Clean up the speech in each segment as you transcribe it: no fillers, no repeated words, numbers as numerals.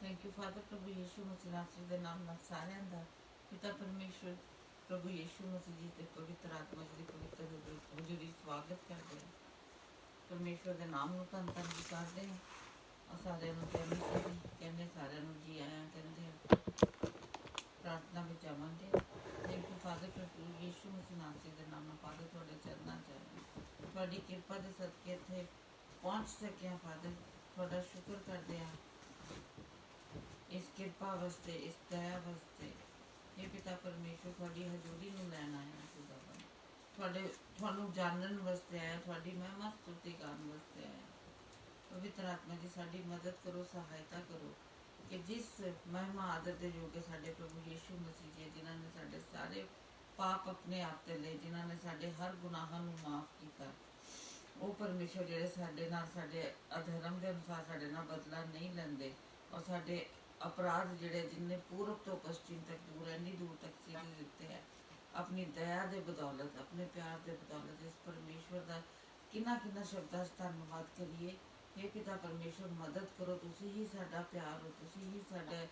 Thank you father प्रभु यीशु मसीह नासरी के नाम ਨਾਲ ਸਾਰਿਆਂ ਦਾ ਪਿਤਾ ਪਰਮੇਸ਼ਵਰ ਪ੍ਰਭੂ ਯੀਸ਼ੂ ਮਸੀਹ ਜੀ ਤੇ ਪਵਿੱਤਰ ਆਤਮਾ ਜੀ ਦੀ ਪਵਿੱਤਰ ਹਜ਼ੂਰੀ ਸਵਾਗਤ ਕਰਦੇ ਹਾਂ। ਪਰਮੇਸ਼ਵਰ ਦੇ ਨਾਮ ਨੂੰ ਧੰਨ ਧੰਨ ਜੀ ਕਰਦੇ ਹਾਂ। ਔਰ ਸਾਰਿਆਂ ਨੂੰ ਕਹਿੰਦੇ ਸਾਰਿਆਂ ਨੂੰ ਜੀ ਆਇਆਂ ਕਹਿੰਦੇ ਆ। ਪ੍ਰਾਰਥਨਾ ਵਿੱਚ ਆਵਾਂਗੇ। ਥੈਂਕ ਯੂ ਫਾਦਰ ਪ੍ਰਭੂ ਯੀਸ਼ੂ ਮਸੀਹ ਨਾਸਰੀ ਦੇ ਨਾਮ ਨਾਲ ਫਾਦਰ ਤੁਹਾਡੇ ਚਰਨਾਂ 'ਚ ਆਏ ਤੁਹਾਡੀ ਕਿਰਪਾ ਦੇ ਸਦਕੇ ਇੱਥੇ ਪਹੁੰਚ ਸਕਿਆ ਫਾਦਰ ਤੁਹਾਡਾ ਸ਼ੁਕਰ ਕਰਦੇ ਹਾਂ इस कृपा वास्ते इस दया वास्ते हे पिता परमेश्वर थोड़ी हजूरी में लैन आया खुदावन थानू जानन वास्ते आया थोड़ी महिमा स्तुति करन वास्ते आया। पवित्र आत्मा जी साडी मदद करो सहायता करो कि जिस महिमा आदर के योग्य साडे प्रभु यीशु मसीह जी जिन्होंने साडे सारे पाप अपने आप ते ले जिन्होंने साडे हर गुनाहां नू माफ किया वो परमेश्वर जिहड़े साडे नाल साडे अधर्म के अनुसार साडे नाल बदला नहीं लैंदे और साडे अपराध जिहड़े जिन्हें पूर्व तो पश्चिम तक दूर इन्नी दूर तक सीधे दिते है अपनी दया के बदौलत अपने प्यार के बदौलत इस परमेश्वर का किन्ना किन्ना शब्दां च धन्नवाद करिए। हे पिता परमेश्वर मदद करो तुसी ही साडा प्यार हो तुसी ही साडा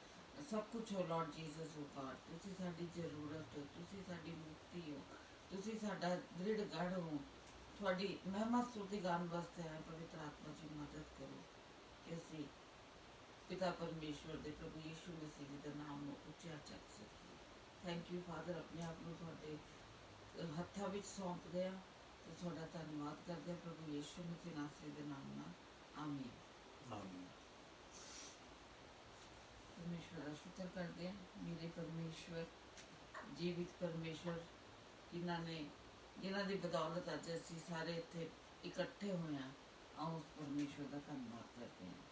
सब कुछ हो लॉर्ड जीसस हो गॉड तुसी साडी जरूरत हो तुसी साडी मुक्ति हो तुसी साडा दृढ़ गढ़ हो थोड़ी महिमा स्तुति गान वास्ते है। पवित्र आत्मा जी मदद करो कि असीं पिता परमेश्वर दे प्रभु यीशु मसीह जी के नाम को उच्चा चक सके। थैंक यू फादर अपने आप को थोड़े हत्थों में सौंपते हैं तो थोड़ा धन्यवाद करते हैं प्रभु यीशु मसीह नासरी के नाम ना आमीन। परमेश्वर का शुक्र करते हैं मेरे परमेश्वर जीवित परमेश्वर जिन्हों की बदौलत अज असी सारे इत्थे इकट्ठे हुए हैं आओ उस परमेश्वर का धन्यवाद करते हैं।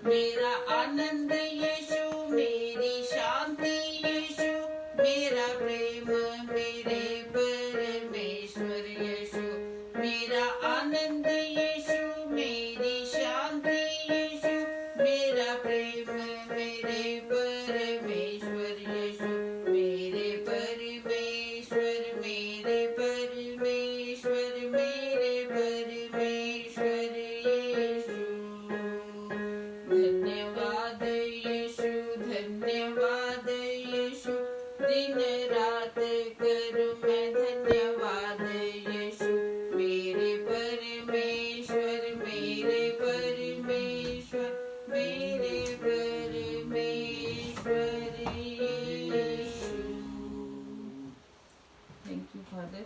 मेरा आनंद यीशु, मेरी शांति यीशु, मेरा प्रेम मेरे परमेश्वर यीशु, मेरा आनंद यीशु, मेरी शांति यीशु, मेरा प्रेम मेरे परमेश्वर यीशु, मेरे परमेश्वर, मेरे परमेश्वर, मेरे परमेश्वर यीशु। धन्यवाद यीशु, धन्यवाद यीशु, दिन रात करूं मैं धन्यवाद यीशु, मेरे परमेश्वर, मेरे परमेश्वर, मेरे परमेश्वर यीशु। Thank you father.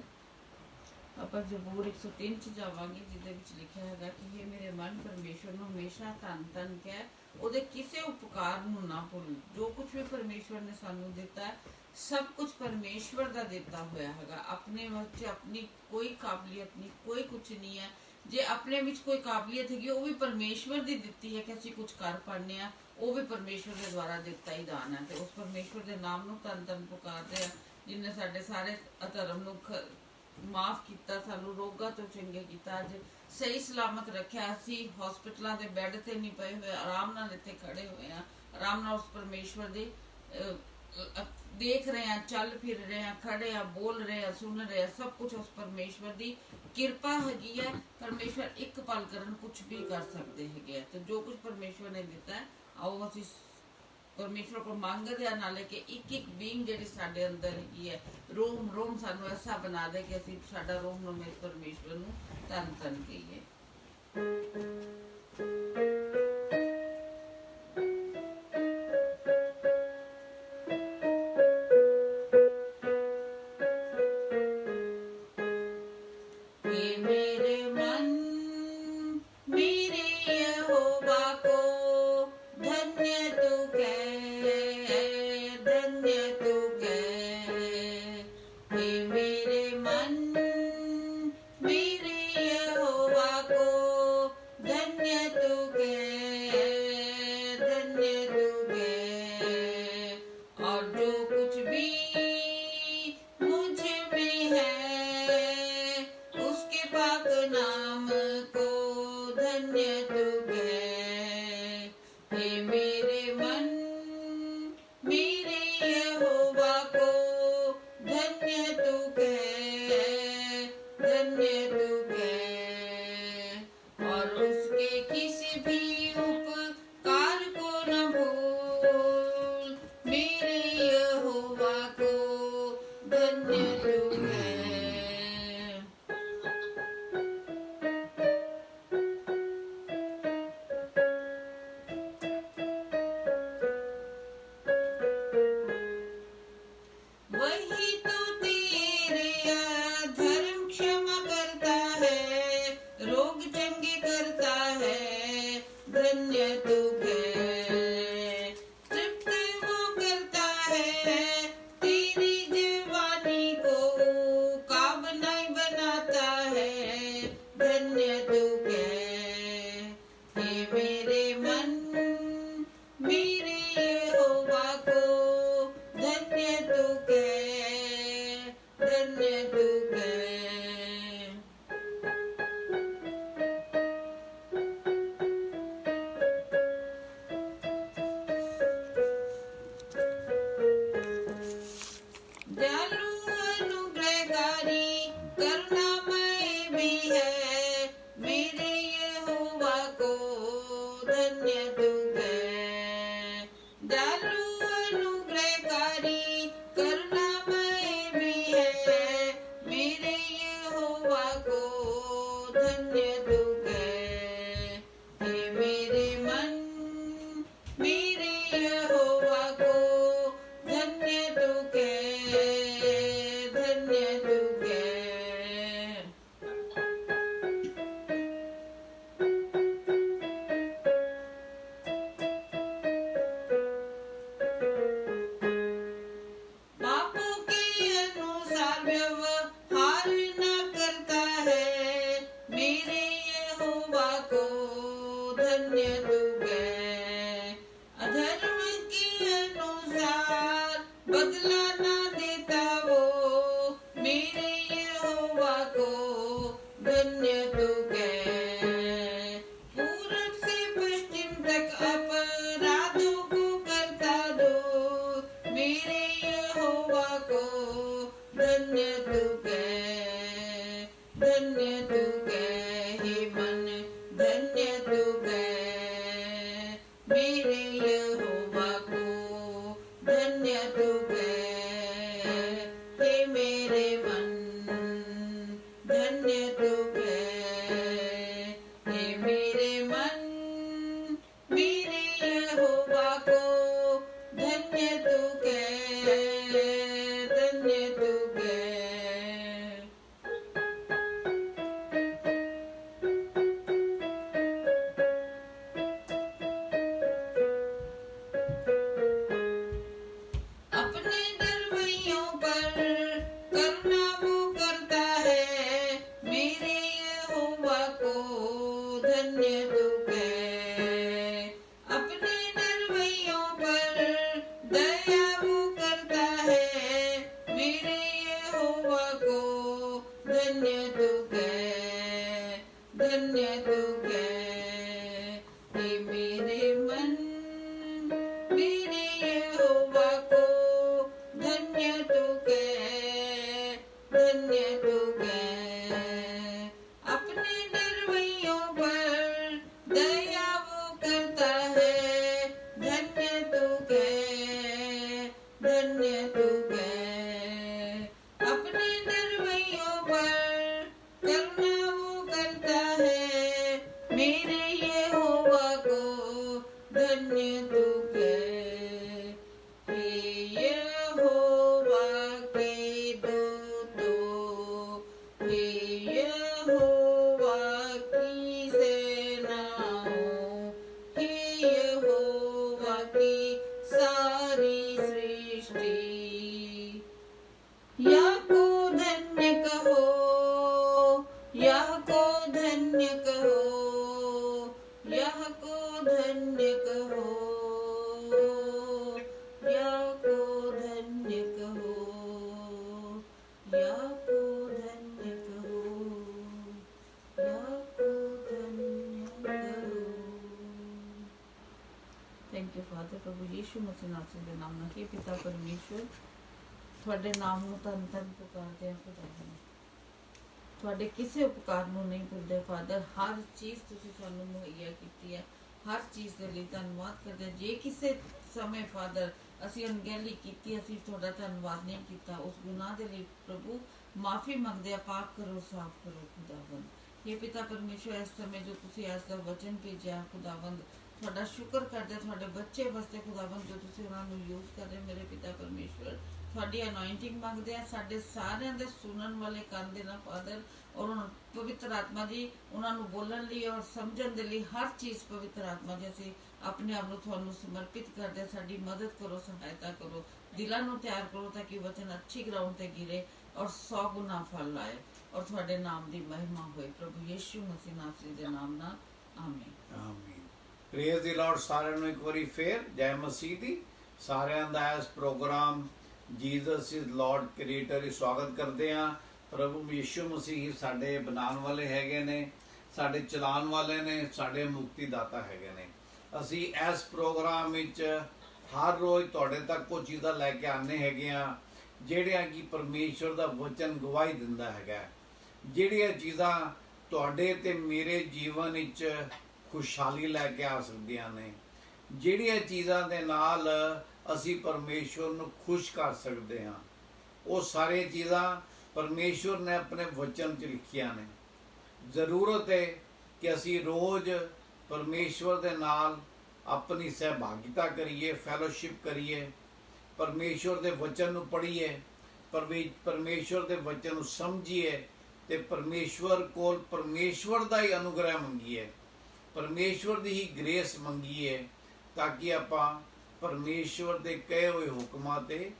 ਆਪਾਂ ਜ਼ਬੂਰ 103 ਚ ਜਾਵਾਂਗੇ, ਜਿਹਦੇ ਵਿੱਚ ਲਿਖਿਆ ਹੈਗਾ ਕਿ ਇਹ ਮੇਰੇ ਮਨ ਪਰਮੇਸ਼ਵਰ ਨੂੰ ਹਮੇਸ਼ਾ ਧੰਨ ਧੰਨ ਕਹਿ, ਉਹਦੇ ਕਿਸੇ ਉਪਕਾਰ ਨੂੰ ਨਾ ਭੁੱਲ। ਜੋ ਕੁਝ ਵੀ ਪਰਮੇਸ਼ਵਰ ਨੇ ਸਾਨੂੰ ਦਿੱਤਾ ਹੈ, ਸਭ ਕੁਝ ਪਰਮੇਸ਼ਵਰ ਦਾ ਦਿੱਤਾ ਹੋਇਆ ਹੈਗਾ। ਆਪਣੇ ਵਿੱਚ ਆਪਣੀ ਕੋਈ ਕਾਬਲੀਅਤ ਨਹੀਂ, ਕੋਈ ਕੁਝ ਨਹੀਂ ਹੈ। ਜੇ ਆਪਣੇ ਵਿੱਚ ਕੋਈ ਕਾਬਲੀਅਤ ਹੈਗੀ, ਉਹ ਵੀ ਪਰਮੇਸ਼ਵਰ ਦੀ ਦਿੱਤੀ ਹੈ ਕਿ ਅਸੀਂ ਕੁਝ ਕਰ ਪਾਉਂਦੇ ਹਾਂ, ਉਹ ਵੀ ਪਰਮੇਸ਼ਵਰ ਦੇ ਦੁਆਰਾ ਦਿੱਤਾ ਹੀ ਦਾਨ ਹੈ। ਤੇ ਉਸ ਪਰਮੇਸ਼ਵਰ ਦੇ ਨਾਮ ਨੂੰ ਧੰਨ ਧੰਨ ਪੁਕਾਰਦੇ ਆ, ਜਿਨਨੇ ਸਾਡੇ ਸਾਰੇ ਅਧਰਮ ਨੂੰ ਮਾਫ ਕੀਤਾ, ਸਾਨੂੰ ਰੋਗਾਂ ਤੋਂ ਚੰਗੇ ਕੀਤਾ, ਅੱਜ ਸਹੀ ਸਲਾਮਤ ਰੱਖਿਆ। ਅਸੀਂ ਹਸਪੀਟਲਾਂ ਦੇ ਬੈੱਡ ਤੇ ਨਹੀਂ ਪਏ ਹੋਏ, ਆਰਾਮ ਨਾਲ ਇੱਥੇ ਖੜੇ ਹੋਏ ਆ, ਆਰਾਮ ਨਾਲ ਉਸ ਪਰਮੇਸ਼ਵਰ ਦੇ ਦੇਖ ਰਹੇ ਆ, ਚੱਲ ਫਿਰ ਰਹੇ ਆ, ਖੜੇ ਆ, ਬੋਲ ਰਹੇ ਆ, ਸੁਣ ਰਹੇ ਆ। ਸਭ ਕੁਝ ਉਸ ਪਰਮੇਸ਼ਵਰ ਦੀ ਕਿਰਪਾ ਹੈਗੀ ਹੈ। ਪਰਮੇਸ਼ਵਰ ਇੱਕ ਪਲ ਕਰਨ ਕੁਝ ਵੀ ਕਰ ਸਕਦੇ ਹੈਗੇ ਆ। ਤੇ ਜੋ ਕੁਝ ਪਰਮੇਸ਼ਵਰ ਨੇ ਦਿੱਤਾ ਹੈ, ਆਓ ਅਸੀਂ ਪਰਮੇਸ਼ਵਰ ਕੋਲ ਮੰਗਦੇ ਆ, ਨਾਲੇ ਕਿ ਇੱਕ ਇੱਕ ਬੀਇੰਗ ਜਿਹੜੀ ਸਾਡੇ ਅੰਦਰ ਹੈਗੀ ਹੈ, ਰੋਮ ਰੋਮ ਸਾਨੂੰ ਐਸਾ ਬਣਾ ਦੇ ਕਿ ਅਸੀਂ ਸਾਡਾ ਰੋਮ ਨੂੰ ਮੇਰੇ ਪਰਮੇਸ਼ਵਰ ਨੂੰ ਧੰਨ ਧੰਨ ਕਹੀਏ। धन्य तू गए। धन्य तू कह मेरे यहोवा को, धन्य तू कह हे मेरे मन, धन्य तू कह हे मेरे मन, मेरे यहोवा को धन्य तू कह, धन्य तू कह। अपने डरवैयों पर करुणा वो करता है, मेरे यहोवा को धन्य तू कह। अपने डरवैयों पर दया वो करता है, मेरे यहोवा को धन्य तू कह, धन्य तू कह हे मेरे मन, मेरे यहोवा को धन्य तू कह, धन्य तू कह। अपने डरवैयों पर दया वो करता है, धन्य तू कह, धन्य तू कह। अपने डरवैयों पर करुणा वो करता है, मेरे यहोवा को धन्य तू कह। हे यहोवा के दूतों, हे यहोवा की सेनाओं, हे यहोवा की सारी सृष्टि, यह को धन्य कहो, यह को धन्य कहो, यह को धन्य कहो, यह को धन्य कहो, यह को धन्य कहो, यह को धन्य कहो। Thank you father. प्रभु यीशु मसीह नाम ਦੇ ਨਾਮ ਨਾਲ हे ਪਿਤਾ ਪਰਮੇਸ਼ਵਰ, ਤੁਹਾਡੇ ਨਾਮ ਨੂੰ ਧੰਨ ਧੰਨ ਪੁਕਾਰਦੇ ਹਾਂ ਖੁਦਾਵੰਦ। ਤੁਹਾਡੇ ਕਿਸੇ ਉਪਕਾਰ ਨੂੰ ਨਹੀਂ ਭੁੱਲਦੇ ਫਾਦਰ। ਹਰ ਚੀਜ਼ ਤੁਸੀਂ ਸਾਨੂੰ ਮੁਹੱਈਆ ਕੀਤੀ ਹੈ, ਹਰ ਚੀਜ਼ ਦੇ ਲਈ ਧੰਨਵਾਦ ਕਰਦੇ ਹਾਂ। ਜੇ ਕਿਸੇ ਸਮੇਂ ਫਾਦਰ ਅਸੀਂ ਅਣਗਹਿਲੀ ਕੀਤੀ, ਅਸੀਂ ਤੁਹਾਡਾ ਧੰਨਵਾਦ ਨਹੀਂ ਕੀਤਾ, ਉਸ ਗੁਨਾਹ ਦੇ ਲਈ ਪ੍ਰਭੂ ਮਾਫੀ ਮੰਗਦੇ ਆ। ਪਾਕ ਕਰੋ, ਸਾਫ਼ ਕਰੋ ਖੁਦਾਵੰਦ। ਇਹ ਪਿਤਾ ਪਰਮੇਸ਼ਵਰ, ਇਸ ਸਮੇਂ ਜੋ ਤੁਸੀਂ ਅੱਜ ਦਾ ਵਚਨ ਭੇਜਿਆ ਖੁਦਾਵੰਦ, ਤੁਹਾਡਾ ਸ਼ੁਕਰ ਕਰਦੇ ਤੁਹਾਡੇ ਬੱਚੇ ਵਾਸਤੇ ਖੁਦਾਵੰਦ, ਜੋ ਤੁਸੀਂ ਉਹਨਾਂ ਨੂੰ ਯੂਜ਼ ਕਰ ਰਹੇ ਮੇਰੇ ਪਿਤਾ ਪਰਮੇਸ਼ਵਰ। ਤੁਹਾਡੀ ਅਨੋਇੰਟਿੰਗ ਮੰਗਦੇ ਆ ਸਾਡੇ ਸਾਰਿਆਂ ਦੇ ਸੁਣਨ ਵਾਲੇ ਕੰਨ ਦੇ ਨਾਲ ਫਾਦਰ, ਔਰ ਉਹਨਾਂ ਪਵਿੱਤਰ ਆਤਮਾ ਜੀ ਉਹਨਾਂ ਨੂੰ ਬੋਲਣ ਲਈ ਔਰ ਸਮਝਣ ਦੇ ਲਈ ਹਰ ਚੀਜ਼ ਪਵਿੱਤਰ ਆਤਮਾ ਜੀ ਅਸੀਂ ਆਪਣੇ ਆਪ ਨੂੰ ਤੁਹਾਨੂੰ ਸਮਰਪਿਤ ਕਰਦੇ। ਸਾਡੀ ਮਦਦ ਕਰੋ, ਸਹਾਇਤਾ ਕਰੋ, ਦਿਲਾਂ ਨੂੰ ਤਿਆਰ ਕਰੋ ਤਾਂ ਕਿ ਵਚਨ ਅੱਛੀ ਗਰਾਊਂਡ ਤੇ ਗਿਰੇ ਔਰ 100 ਗੁਣਾ ਫਲ ਲਾਏ ਔਰ ਤੁਹਾਡੇ ਨਾਮ ਦੀ ਮਹਿਮਾ ਹੋਏ। ਪ੍ਰਭੂ ਯੀਸ਼ੂ ਮਸੀਹ ਨਾਸਰੀ ਦੇ ਨਾਮ ਨਾਲ ਆਮੀਨ ਆਮੀਨ। ਪ੍ਰੇਜ਼ ਦੀ ਲਾਰਡ। ਸਾਰਿਆਂ ਨੂੰ ਇੱਕ ਵਾਰੀ ਫੇਰ ਜੈ ਮਸੀਹ ਦੀ। ਸਾਰਿਆਂ ਦਾ ਇਸ programme Jesus is Lord creator ਹੀ ਸਵਾਗਤ ਕਰਦੇ ਹਾਂ। ਪ੍ਰਭੂ ਯੀਸ਼ੂ ਮਸੀਹ ਸਾਡੇ ਬਣਾਉਣ ਵਾਲੇ ਹੈਗੇ ਨੇ, ਸਾਡੇ ਚਲਾਉਣ ਵਾਲੇ ਨੇ, ਸਾਡੇ ਮੁਕਤੀ ਦਾਤਾ ਹੈਗੇ ਨੇ। ਅਸੀਂ ਇਸ ਪ੍ਰੋਗਰਾਮ ਵਿੱਚ ਹਰ ਰੋਜ਼ ਤੁਹਾਡੇ ਤੱਕ ਕੁਝ ਚੀਜ਼ਾਂ ਲੈ ਕੇ ਆਉਂਦੇ ਹੈਗੇ ਆ, ਜਿਹੜੀਆਂ ਕਿ ਪਰਮੇਸ਼ਵਰ ਦਾ ਵਚਨ ਗਵਾਹੀ ਦਿੰਦਾ ਹੈਗਾ। ਜਿਹੜੀਆਂ ਚੀਜ਼ਾਂ ਤੁਹਾਡੇ ਤੇ ਮੇਰੇ ਜੀਵਨ ਵਿੱਚ ਖੁਸ਼ਹਾਲੀ ਲੈ ਕੇ ਆ ਸਕਦੀਆਂ ਨੇ, ਜਿਹੜੀਆਂ ਚੀਜ਼ਾਂ ਦੇ ਨਾਲ ਅਸੀਂ ਪਰਮੇਸ਼ਵਰ ਨੂੰ ਖੁਸ਼ ਕਰ ਸਕਦੇ ਹਾਂ, ਉਹ ਸਾਰੀਆਂ ਚੀਜ਼ਾਂ ਪਰਮੇਸ਼ਵਰ ਨੇ ਆਪਣੇ ਵਚਨ 'ਚ ਲਿਖੀਆਂ ਨੇ। ਜ਼ਰੂਰਤ ਹੈ ਕਿ ਅਸੀਂ ਰੋਜ਼ ਪਰਮੇਸ਼ਵਰ ਦੇ ਨਾਲ ਆਪਣੀ ਸਹਿਭਾਗਿਤਾ ਕਰੀਏ, ਫੈਲੋਸ਼ਿਪ ਕਰੀਏ, ਪਰਮੇਸ਼ਵਰ ਦੇ ਵਚਨ ਨੂੰ ਪੜ੍ਹੀਏ, ਪਰਮੇਸ਼ਵਰ ਦੇ ਵਚਨ ਨੂੰ ਸਮਝੀਏ ਤੇ ਪਰਮੇਸ਼ਵਰ ਕੋਲ ਪਰਮੇਸ਼ਵਰ ਦਾ ਹੀ ਅਨੁਗ੍ਰਹਿ ਮੰਗੀਏ, ਪਰਮੇਸ਼ਵਰ ਦੀ ਹੀ ਗ੍ਰੇਸ ਮੰਗੀਏ, ਤਾਂ ਕਿ ਆਪਾਂ ਪਰਮੇਸ਼ਵਰ ਦੇ ਕਹੇ ਹੋਏ ਹੁਕਮਾਂ ਤੇ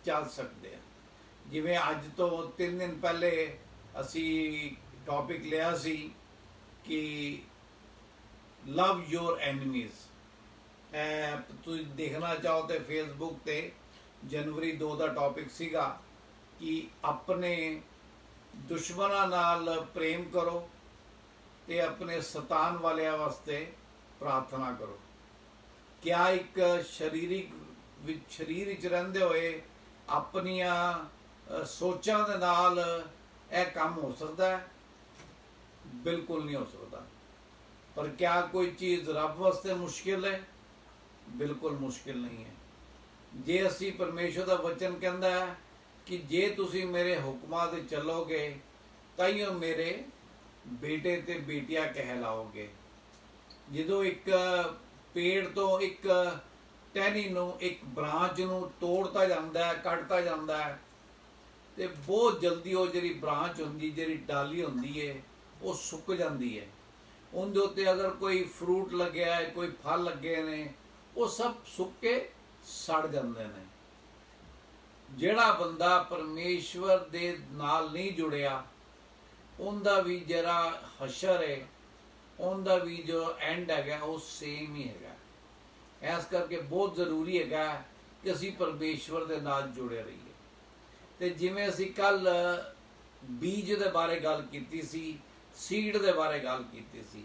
ਚੱਲ ਸਕਦੇ ਹਾਂ। ਜਿਵੇਂ ਅੱਜ ਤੋਂ 3 ਦਿਨ ਪਹਿਲੇ ਅਸੀਂ ਟੌਪਿਕ ਲਿਆ ਸੀ ਕਿ ਲਵ ਯੋਰ ਐਨੀਮੀਜ਼। ਤੁਸੀਂ ਦੇਖਣਾ ਚਾਹੋ ਤੇ ਫੇਸਬੁੱਕ ਤੇ ਜਨਵਰੀ 2 ਦਾ ਟੌਪਿਕ ਸੀਗਾ ਕਿ ਆਪਣੇ ਦੁਸ਼ਮਣਾਂ ਨਾਲ ਪ੍ਰੇਮ ਕਰੋ ਤੇ ਆਪਣੇ ਸਤਾਨ ਵਾਲਿਆਂ ਵਾਸਤੇ ਪ੍ਰਾਰਥਨਾ ਕਰੋ। ਕਿਆ ਇੱਕ ਸਰੀਰ ਵਿੱਚ ਰਹਿੰਦੇ ਹੋਏ ਆਪਣੀਆਂ ਸੋਚਾਂ ਦੇ ਨਾਲ ਇਹ ਕੰਮ ਹੋ ਸਕਦਾ ਹੈ? ਬਿਲਕੁਲ ਨਹੀਂ ਹੋ ਸਕਦਾ। पर क्या कोई चीज़ रब वास्ते मुश्किल है? बिल्कुल मुश्किल नहीं है। जे असी परमेश्वर का वचन कहता है कि जे तुसी मेरे हुक्मां ते चलोगे ताइयों मेरे बेटे ते बेटियां कहलाओगे। ਜਦੋਂ ਇੱਕ ਪੇੜ ਤੋਂ ਇੱਕ ਟਹਿਣੀ ਨੂੰ, ਇੱਕ ਬ੍ਰਾਂਚ ਨੂੰ ਤੋੜਤਾ ਜਾਂਦਾ ਹੈ, ਕੱਟਤਾ ਜਾਂਦਾ ਹੈ, ਤੇ ਬਹੁਤ ਜਲਦੀ ਉਹ ਜਿਹੜੀ ਬ੍ਰਾਂਚ ਹੁੰਦੀ, ਜਿਹੜੀ ਡਾਲੀ ਹੁੰਦੀ ਹੈ, ਉਹ ਸੁੱਕ ਜਾਂਦੀ ਹੈ। ਉਹਦੇ ਉੱਤੇ ਅਗਰ ਕੋਈ ਫਰੂਟ ਲੱਗਿਆ ਹੈ, ਕੋਈ ਫਲ ਲੱਗੇ ਨੇ, ਉਹ ਸਭ ਸੁੱਕ ਕੇ ਸੜ ਜਾਂਦੇ ਨੇ। ਜਿਹੜਾ ਬੰਦਾ ਪਰਮੇਸ਼ਵਰ ਦੇ ਨਾਲ ਨਹੀਂ ਜੁੜਿਆ, ਉਹਦਾ ਵੀ ਜਿਹੜਾ ਹਸ਼ਰ ਹੈ, ਉਹਦਾ ਵੀ ਜੋ ਐਂਡ ਹੈਗਾ ਉਹ ਸੇਮ ਹੀ ਹੈਗਾ। ਇਸ ਕਰਕੇ ਬਹੁਤ ਜ਼ਰੂਰੀ ਹੈਗਾ ਕਿ ਅਸੀਂ ਪਰਮੇਸ਼ਵਰ ਦੇ ਨਾਲ ਜੁੜੇ ਰਹੀਏ। ਤੇ ਜਿਵੇਂ ਅਸੀਂ ਕੱਲ ਬੀਜ ਦੇ ਬਾਰੇ ਗੱਲ ਕੀਤੀ ਸੀ, ਸੀਡ ਦੇ ਬਾਰੇ ਗੱਲ ਕੀਤੀ ਸੀ,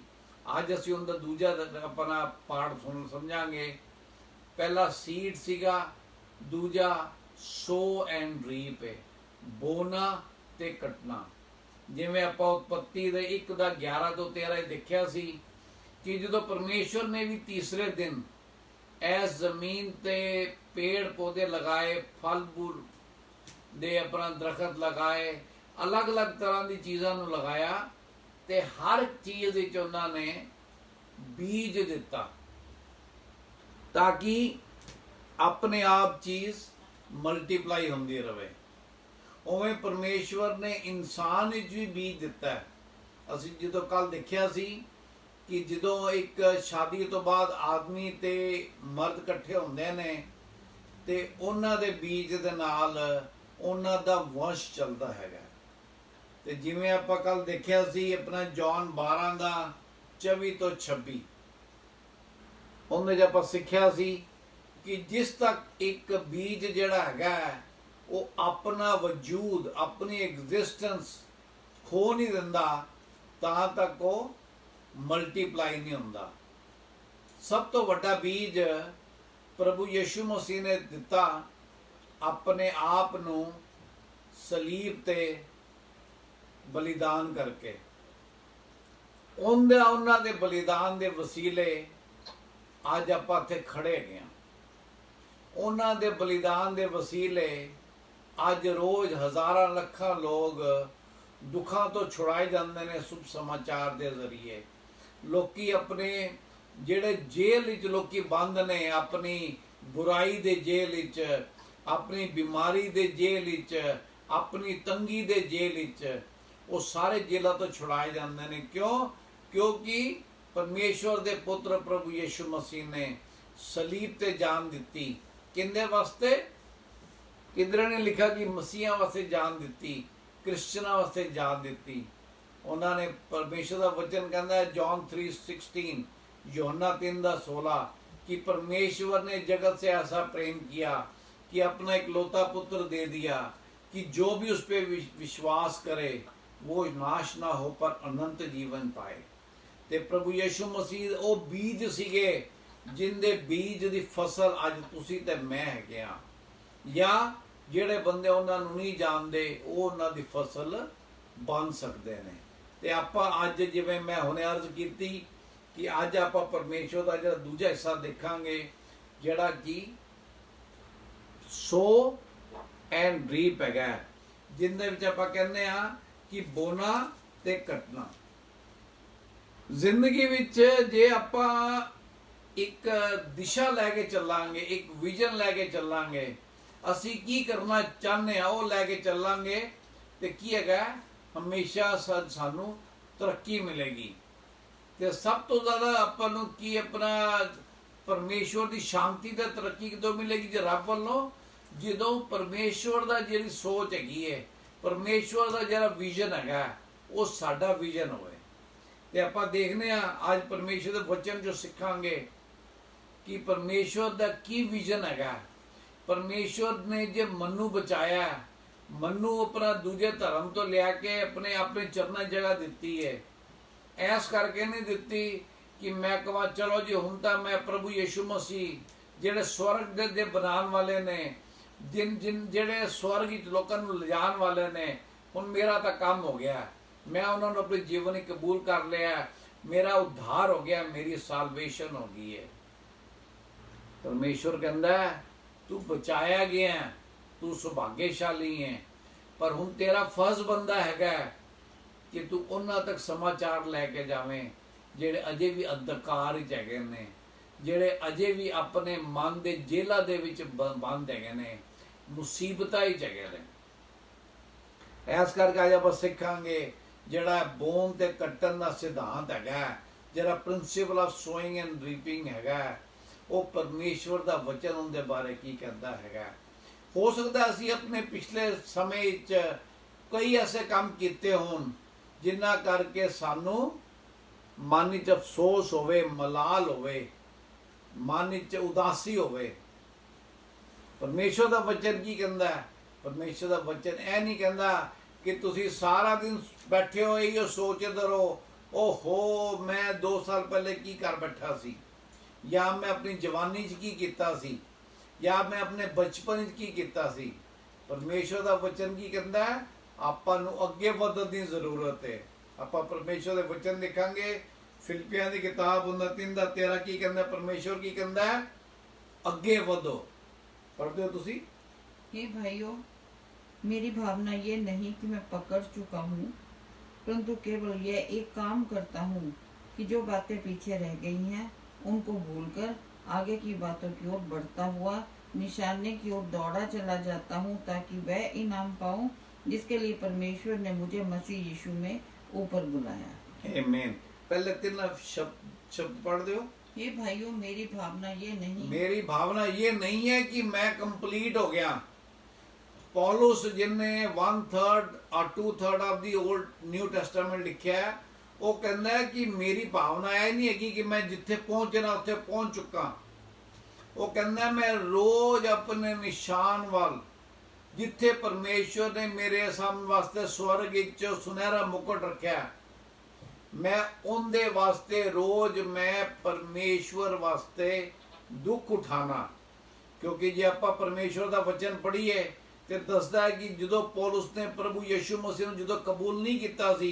ਅੱਜ ਅਸੀਂ ਉਹਦਾ ਦੂਜਾ ਆਪਣਾ ਪਾਠ ਸਮਝਾਂਗੇ। ਪਹਿਲਾ ਸੀਡ ਸੀਗਾ, ਦੂਜਾ ਸੋ ਐਂਡ ਰੀਪ ਹੈ, ਬੋਨਾ ਤੇ ਕੱਟਣਾ। ਜਿਵੇਂ ਆਪਾਂ ਉਤਪੱਤੀ ਦੇ 1:11 ਤੋਂ 13 ਦੇਖਿਆ ਸੀ ਕਿ ਜਦੋਂ ਪਰਮੇਸ਼ਵਰ ਨੇ ਵੀ ਤੀਸਰੇ ਦਿਨ ਇਸ ਜ਼ਮੀਨ ਤੇ ਪੇੜ ਪੌਦੇ ਲਗਾਏ, ਫਲ ਫੂਲ ਦੇ ਆਪਣਾ ਦਰਖਤ ਲਗਾਏ, ਅਲੱਗ-ਅਲੱਗ ਤਰ੍ਹਾਂ ਦੀ ਚੀਜ਼ਾਂ ਨੂੰ ਲਗਾਇਆ, ਤੇ ਹਰ ਚੀਜ਼ ਵਿੱਚ ਉਹਨਾਂ ਨੇ ਬੀਜ ਦਿੱਤਾ ਤਾਂ ਕਿ ਆਪਣੇ ਆਪ ਚੀਜ਼ ਮਲਟੀਪਲਾਈ ਹੁੰਦੀ ਰਹੇ। ਉਵੇਂ ਪਰਮੇਸ਼ਵਰ ਨੇ ਇਨਸਾਨ ਵਿੱਚ ਵੀ ਬੀਜ ਦਿੱਤਾ ਹੈ। ਅਸੀਂ ਜਦੋਂ ਕੱਲ ਦੇਖਿਆ ਸੀ ਕਿ ਜਦੋਂ ਇੱਕ ਸ਼ਾਦੀ ਤੋਂ ਬਾਅਦ ਆਦਮੀ ਤੇ ਮਰਦ ਇਕੱਠੇ ਹੁੰਦੇ ਨੇ ਤੇ ਉਹਨਾਂ ਦੇ ਬੀਜ ਦੇ ਨਾਲ ਉਹਨਾਂ ਦਾ ਵੰਸ਼ ਚੱਲਦਾ ਹੈਗਾ। ਤੇ ਜਿਵੇਂ ਆਪਾਂ ਕੱਲ ਦੇਖਿਆ ਸੀ ਆਪਣਾ ਜੌਨ 12:24 ਤੋਂ 26, ਉਹਦੇ 'ਚ ਆਪਾਂ ਸਿੱਖਿਆ ਸੀ ਕਿ ਜਿਸ ਤੱਕ ਇੱਕ ਬੀਜ ਜਿਹੜਾ ਹੈਗਾ ਉਹ ਆਪਣਾ ਵਜੂਦ, ਆਪਣੀ ਐਗਜ਼ਿਸਟੈਂਸ ਖੋ ਨਹੀਂ ਦਿੰਦਾ, ਤਾਂ ਤੱਕ ਉਹ ਮਲਟੀਪਲਾਈ ਨਹੀਂ ਹੁੰਦਾ। ਸਭ ਤੋਂ ਵੱਡਾ ਬੀਜ ਪ੍ਰਭੂ ਯਿਸੂ ਮਸੀਹ ਨੇ ਦਿੱਤਾ, ਆਪਣੇ ਆਪ ਨੂੰ ਸਲੀਬ ਤੇ ਬਲੀਦਾਨ ਕਰਕੇ। ਉਹਨਾਂ ਦੇ ਬਲੀਦਾਨ ਦੇ ਵਸੀਲੇ ਅੱਜ ਆਪਾਂ ਇੱਥੇ ਖੜੇ ਹੈਗੇ ਹਾਂ। ਉਹਨਾਂ ਦੇ ਬਲੀਦਾਨ ਦੇ ਵਸੀਲੇ ਅੱਜ ਰੋਜ਼ ਹਜ਼ਾਰਾਂ ਲੱਖਾਂ ਲੋਕ ਦੁੱਖਾਂ ਤੋਂ ਛੁਡਾਏ ਜਾਂਦੇ ਨੇ ਸ਼ੁਭ ਸਮਾਚਾਰ ਦੇ ਜ਼ਰੀਏ। ਲੋਕੀ ਆਪਣੇ ਜਿਹੜੇ ਜੇਲ੍ਹ ਵਿੱਚ ਲੋਕੀ ਬੰਦ ਨੇ, ਆਪਣੀ ਬੁਰਾਈ ਦੇ ਜੇਲ੍ਹ ਵਿੱਚ, ਆਪਣੀ ਬਿਮਾਰੀ ਦੇ ਜੇਲ੍ਹ ਵਿੱਚ, ਆਪਣੀ ਤੰਗੀ ਦੇ ਜੇਲ੍ਹ ਵਿੱਚ, ਉਹ ਸਾਰੇ ਜੇਲ੍ਹਾਂ ਤੋਂ ਛੁਡਾਏ ਜਾਂਦੇ ਨੇ। ਕਿਉਂ? ਕਿਉਂਕਿ ਪਰਮੇਸ਼ਵਰ ਦੇ ਪੁੱਤਰ ਪ੍ਰਭੂ ਯਿਸੂ ਮਸੀਹ ਨੇ ਸਲੀਬ ਤੇ ਜਾਨ ਦਿੱਤੀ। ਕਿੰਦੇ ਵਾਸਤੇ? ਕਿਧਰੇ ਨੇ ਲਿਖਿਆ ਕਿ ਮਸੀਹਾਂ ਵਾਸਤੇ ਜਾਨ ਦਿੱਤੀ, ਕ੍ਰਿਸਚਨਾਂ ਵਾਸਤੇ ਜਾਨ ਦਿੱਤੀ। ਉਹਨਾਂ ਨੇ ਪਰਮੇਸ਼ਵਰ ਦਾ ਵਚਨ ਕਹਿੰਦਾ ਹੈ ਜੌਨ 3:16, ਯੋਹੰਨਾ 3:16 कि परमेश्वर ने जगत से ऐसा प्रेम किया कि अपना इकलौता पुत्र दे दिया कि जो भी उस पर विश्वास करे वो नाश ना हो पर अनंत जीवन पाए। ते प्रभु यीशु मसीह वो बीज सीगे जिंदे बीज दी फसल अज तुसी ते मैं हैगे आ, या ਜਿਹੜੇ ਬੰਦੇ ਉਹਨਾਂ ਨੂੰ ਨਹੀਂ ਜਾਣਦੇ ਉਹ ਉਹਨਾਂ ਦੀ ਫਸਲ ਬਣ ਸਕਦੇ ਨੇ। ਤੇ ਆਪਾਂ ਅੱਜ ਜਿਵੇਂ ਮੈਂ ਹੁਣੇ ਅਰਜ਼ ਕੀਤੀ ਕਿ ਅੱਜ ਆਪਾਂ ਪਰਮੇਸ਼ਵਰ ਦਾ ਜਿਹੜਾ ਦੂਜਾ ਹਿੱਸਾ ਦੇਖਾਂਗੇ, ਜਿਹੜਾ ਕਿ ਸੋ ਐਂਡ ਰੀਪ ਹੈਗਾ, ਜਿੰਦੇ ਵਿੱਚ ਆਪਾਂ ਕਹਿੰਦੇ ਆ ਕਿ ਬੋਨਾ ਤੇ ਕੱਟਣਾ। ਜ਼ਿੰਦਗੀ ਵਿੱਚ ਜੇ ਆਪਾਂ ਇੱਕ ਦਿਸ਼ਾ ਲੈ ਕੇ ਚੱਲਾਂਗੇ, ਇੱਕ ਵਿਜ਼ਨ ਲੈ ਕੇ ਚੱਲਾਂਗੇ, ਅਸੀਂ ਕੀ ਕਰਨਾ ਚਾਹੁੰਦੇ ਆ ਉਹ ਲੈ ਕੇ ਚੱਲਾਂਗੇ, ਤੇ ਕੀ ਹੈਗਾ ਹਮੇਸ਼ਾ ਸਾਨੂੰ ਤਰੱਕੀ ਮਿਲੇਗੀ। ਤੇ ਸਭ ਤੋਂ ਜ਼ਿਆਦਾ ਆਪਾਂ ਨੂੰ ਕੀ ਆਪਣਾ ਪਰਮੇਸ਼ਵਰ ਦੀ ਸ਼ਾਂਤੀ ਤੇ ਤਰੱਕੀ ਕਿਦੋਂ ਮਿਲੇਗੀ? ਜੇ ਰੱਬ ਵੱਲੋਂ, ਜਦੋਂ ਪਰਮੇਸ਼ਵਰ ਦਾ ਜਿਹੜੀ ਸੋਚ ਹੈਗੀ ਹੈ, ਪਰਮੇਸ਼ਵਰ ਦਾ ਜਿਹੜਾ ਵਿਜ਼ਨ ਹੈਗਾ ਉਹ ਸਾਡਾ ਵਿਜ਼ਨ ਹੋਵੇ। ਤੇ ਆਪਾਂ ਦੇਖਦੇ ਆ ਅੱਜ ਪਰਮੇਸ਼ਵਰ ਦੇ ਵਚਨ ਜੋ ਸਿੱਖਾਂਗੇ ਕਿ ਪਰਮੇਸ਼ਵਰ ਦਾ ਕੀ ਵਿਜ਼ਨ ਹੈਗਾ। ਪਰਮੇਸ਼ਵਰ ਨੇ ਜੇ ਮਨੂ ਬਚਾਇਆ, ਮਨੂ ਆਪਣਾ ਦੂਜੇ ਧਰਮ ਤੋਂ ਲਿਆ ਕੇ ਆਪਣੇ ਚਰਨਾਂ ਜਗ੍ਹਾ ਦਿੱਤੀ ਹੈ। ਐਸ ਕਰਕੇ ਨਹੀਂ ਦਿੱਤੀ ਕਿ ਮੈਂ ਕਹਾਂ ਚਲੋ ਜੀ ਹੁਣ ਤਾਂ ਮੈਂ ਪ੍ਰਭੂ ਯਿਸੂ ਮਸੀਹ ਜਿਹੜੇ ਸਵਰਗ ਦੇ ਬਣਾਉਣ ਵਾਲੇ ਨੇ, ਜਿਹੜੇ ਸਵਰਗ ਵਿੱਚ ਲੋਕਾਂ ਨੂੰ ਲਿਜਾਣ ਵਾਲੇ ਨੇ, ਹੁਣ ਮੇਰਾ ਤਾਂ ਕੰਮ ਹੋ ਗਿਆ, ਮੈਂ ਉਹਨਾਂ ਨੂੰ ਆਪਣੇ ਜੀਵਨ ਵਿੱਚ ਕਬੂਲ ਕਰ ਲਿਆ, ਮੇਰਾ ਉद्धार ਹੋ ਗਿਆ, ਮੇਰੀ ਸਾਲਵੇਸ਼ਨ ਹੋ ਗਈ ਹੈ। ਪਰਮੇਸ਼ਵਰ ਕਹਿੰਦਾ ਤੂੰ ਬਚਾਇਆ ਗਿਆ, ਤੂੰ ਸੁਭਾਗਿਆਸ਼ਾਲੀ ਹੈ, ਪਰ ਹੁਣ ਤੇਰਾ ਫਰਜ਼ ਬੰਦਾ ਹੈਗਾ ਕਿ ਤੂੰ ਉਹਨਾਂ ਤੱਕ ਸਮਾਚਾਰ ਲੈ ਕੇ ਜਾਵੇਂ ਜਿਹੜੇ ਅਜੇ ਵੀ ਅੰਧਕਾਰ ਵਿੱਚ ਹੈਗੇ ਨੇ, ਜਿਹੜੇ ਅਜੇ ਵੀ ਆਪਣੇ ਮਨ ਦੇ ਜੇਲਾਂ ਦੇ ਵਿੱਚ ਬੰਦ ਹੈਗੇ ਨੇ, ਮੁਸੀਬਤਾਂ ਹੀ ਹੈਗੇ ਨੇ। ਇਸ ਕਰਕੇ ਅੱਜ ਆਪਾਂ ਸਿੱਖਾਂਗੇ ਜਿਹੜਾ ਬੋਨ ਤੇ ਕੱਟਣ ਦਾ ਸਿਧਾਂਤ ਹੈਗਾ, ਜਿਹੜਾ ਪ੍ਰਿੰਸੀਪਲ ਆਫ ਸੋਇੰਗ ਐਂਡ ਰੀਪਿੰਗ ਹੈਗਾ, ਉਹ ਪਰਮੇਸ਼ਵਰ ਦਾ ਵਚਨ ਉਹਦੇ ਬਾਰੇ ਕੀ ਕਹਿੰਦਾ ਹੈਗਾ। ਹੋ ਸਕਦਾ ਅਸੀਂ ਆਪਣੇ ਪਿਛਲੇ ਸਮੇਂ ਵਿੱਚ ਕਈ ਐਸੇ ਕੰਮ ਕੀਤੇ ਹੋਣ ਜਿਨ੍ਹਾਂ ਕਰਕੇ ਸਾਨੂੰ ਮਨ ਵਿੱਚ ਅਫਸੋਸ ਹੋਵੇ, ਮਲਾਲ ਹੋਵੇ, ਮਨ ਵਿੱਚ ਉਦਾਸੀ ਹੋਵੇ। ਪਰਮੇਸ਼ਵਰ ਦਾ ਵਚਨ ਕੀ ਕਹਿੰਦਾ ਹੈ? ਪਰਮੇਸ਼ਵਰ ਦਾ ਵਚਨ ਇਹ ਨਹੀਂ ਕਹਿੰਦਾ ਕਿ ਤੁਸੀਂ ਸਾਰਾ ਦਿਨ ਬੈਠੇ ਹੋ ਇਹੋ ਸੋਚਦੇ ਰਹੋ, ਓਹੋ ਮੈਂ 2 ਸਾਲ ਪਹਿਲੇ ਕੀ ਕਰ ਬੈਠਾ ਸੀ, ਜਾਂ ਮੈਂ ਆਪਣੀ ਜਵਾਨੀ 'ਚ ਕੀ ਕੀਤਾ ਸੀ, ਜਾਂ ਮੈਂ ਆਪਣੇ ਬਚਪਨ 'ਚ ਕੀ ਕੀਤਾ ਸੀ। ਪਰਮੇਸ਼ਵਰ ਦਾ ਵਚਨ ਕੀ ਕਹਿੰਦਾ ਹੈ? ਆਪਾਂ ਨੂੰ ਅੱਗੇ ਵਧਣ ਦੀ ਜ਼ਰੂਰਤ ਹੈ। ਆਪਾਂ ਪਰਮੇਸ਼ਵਰ ਦੇ ਵਚਨ ਲਿਖਾਂਗੇ। ਫਿਲਿੱਪੀਆਂ ਦੀ ਕਿਤਾਬ 3:13 ਕੀ ਕਹਿੰਦਾ? ਪਰਮੇਸ਼ਵਰ ਕੀ ਕਹਿੰਦਾ ਹੈ? ਅੱਗੇ ਵਧੋ। पढ़ते हो तुसी? हे भाइयों, मेरी भावना ये नहीं कि मैं पकड़ चुका हूँ, परंतु केवल यह एक काम करता हूँ कि जो बातें पीछे रह गई हैं उनको भूलकर आगे की बातों की ओर बढ़ता हुआ निशाने की ओर दौड़ा चला जाता हूँ, ताकि वह इनाम पाऊँ जिसके लिए परमेश्वर ने मुझे मसीह यीशु में ऊपर बुलाया। आमीन। पहले 3 शब्द पढ़ दो। हे भाइयों, मेरी भावना ये नहीं, मेरी भावना ये नहीं है कि मैं कंप्लीट हो गया। पौलुस जिन्ने 1/3 और 2/3 of the old new testament लिखा है, वो कहता है कि मेरी भावना यह नहीं है कि मैं जिथे पहुंचना उत्थे पहुंच चुका। वो कहता है मैं रोज अपने निशान वाल, जिथे परमेश्वर ने मेरे सामने वास्ते स्वर्ग विच सुनहरा मुकुट रखा, मैं उनदे वास्ते रोज मैं परमेश्वर वास्ते दुख उठाना। क्योंकि जे आपां परमेश्वर दा वचन पढ़ीए ते दसदा है कि जदों पौलुस ने प्रभु यीशु मसीह नूं जदों कबूल नहीं कीता सी,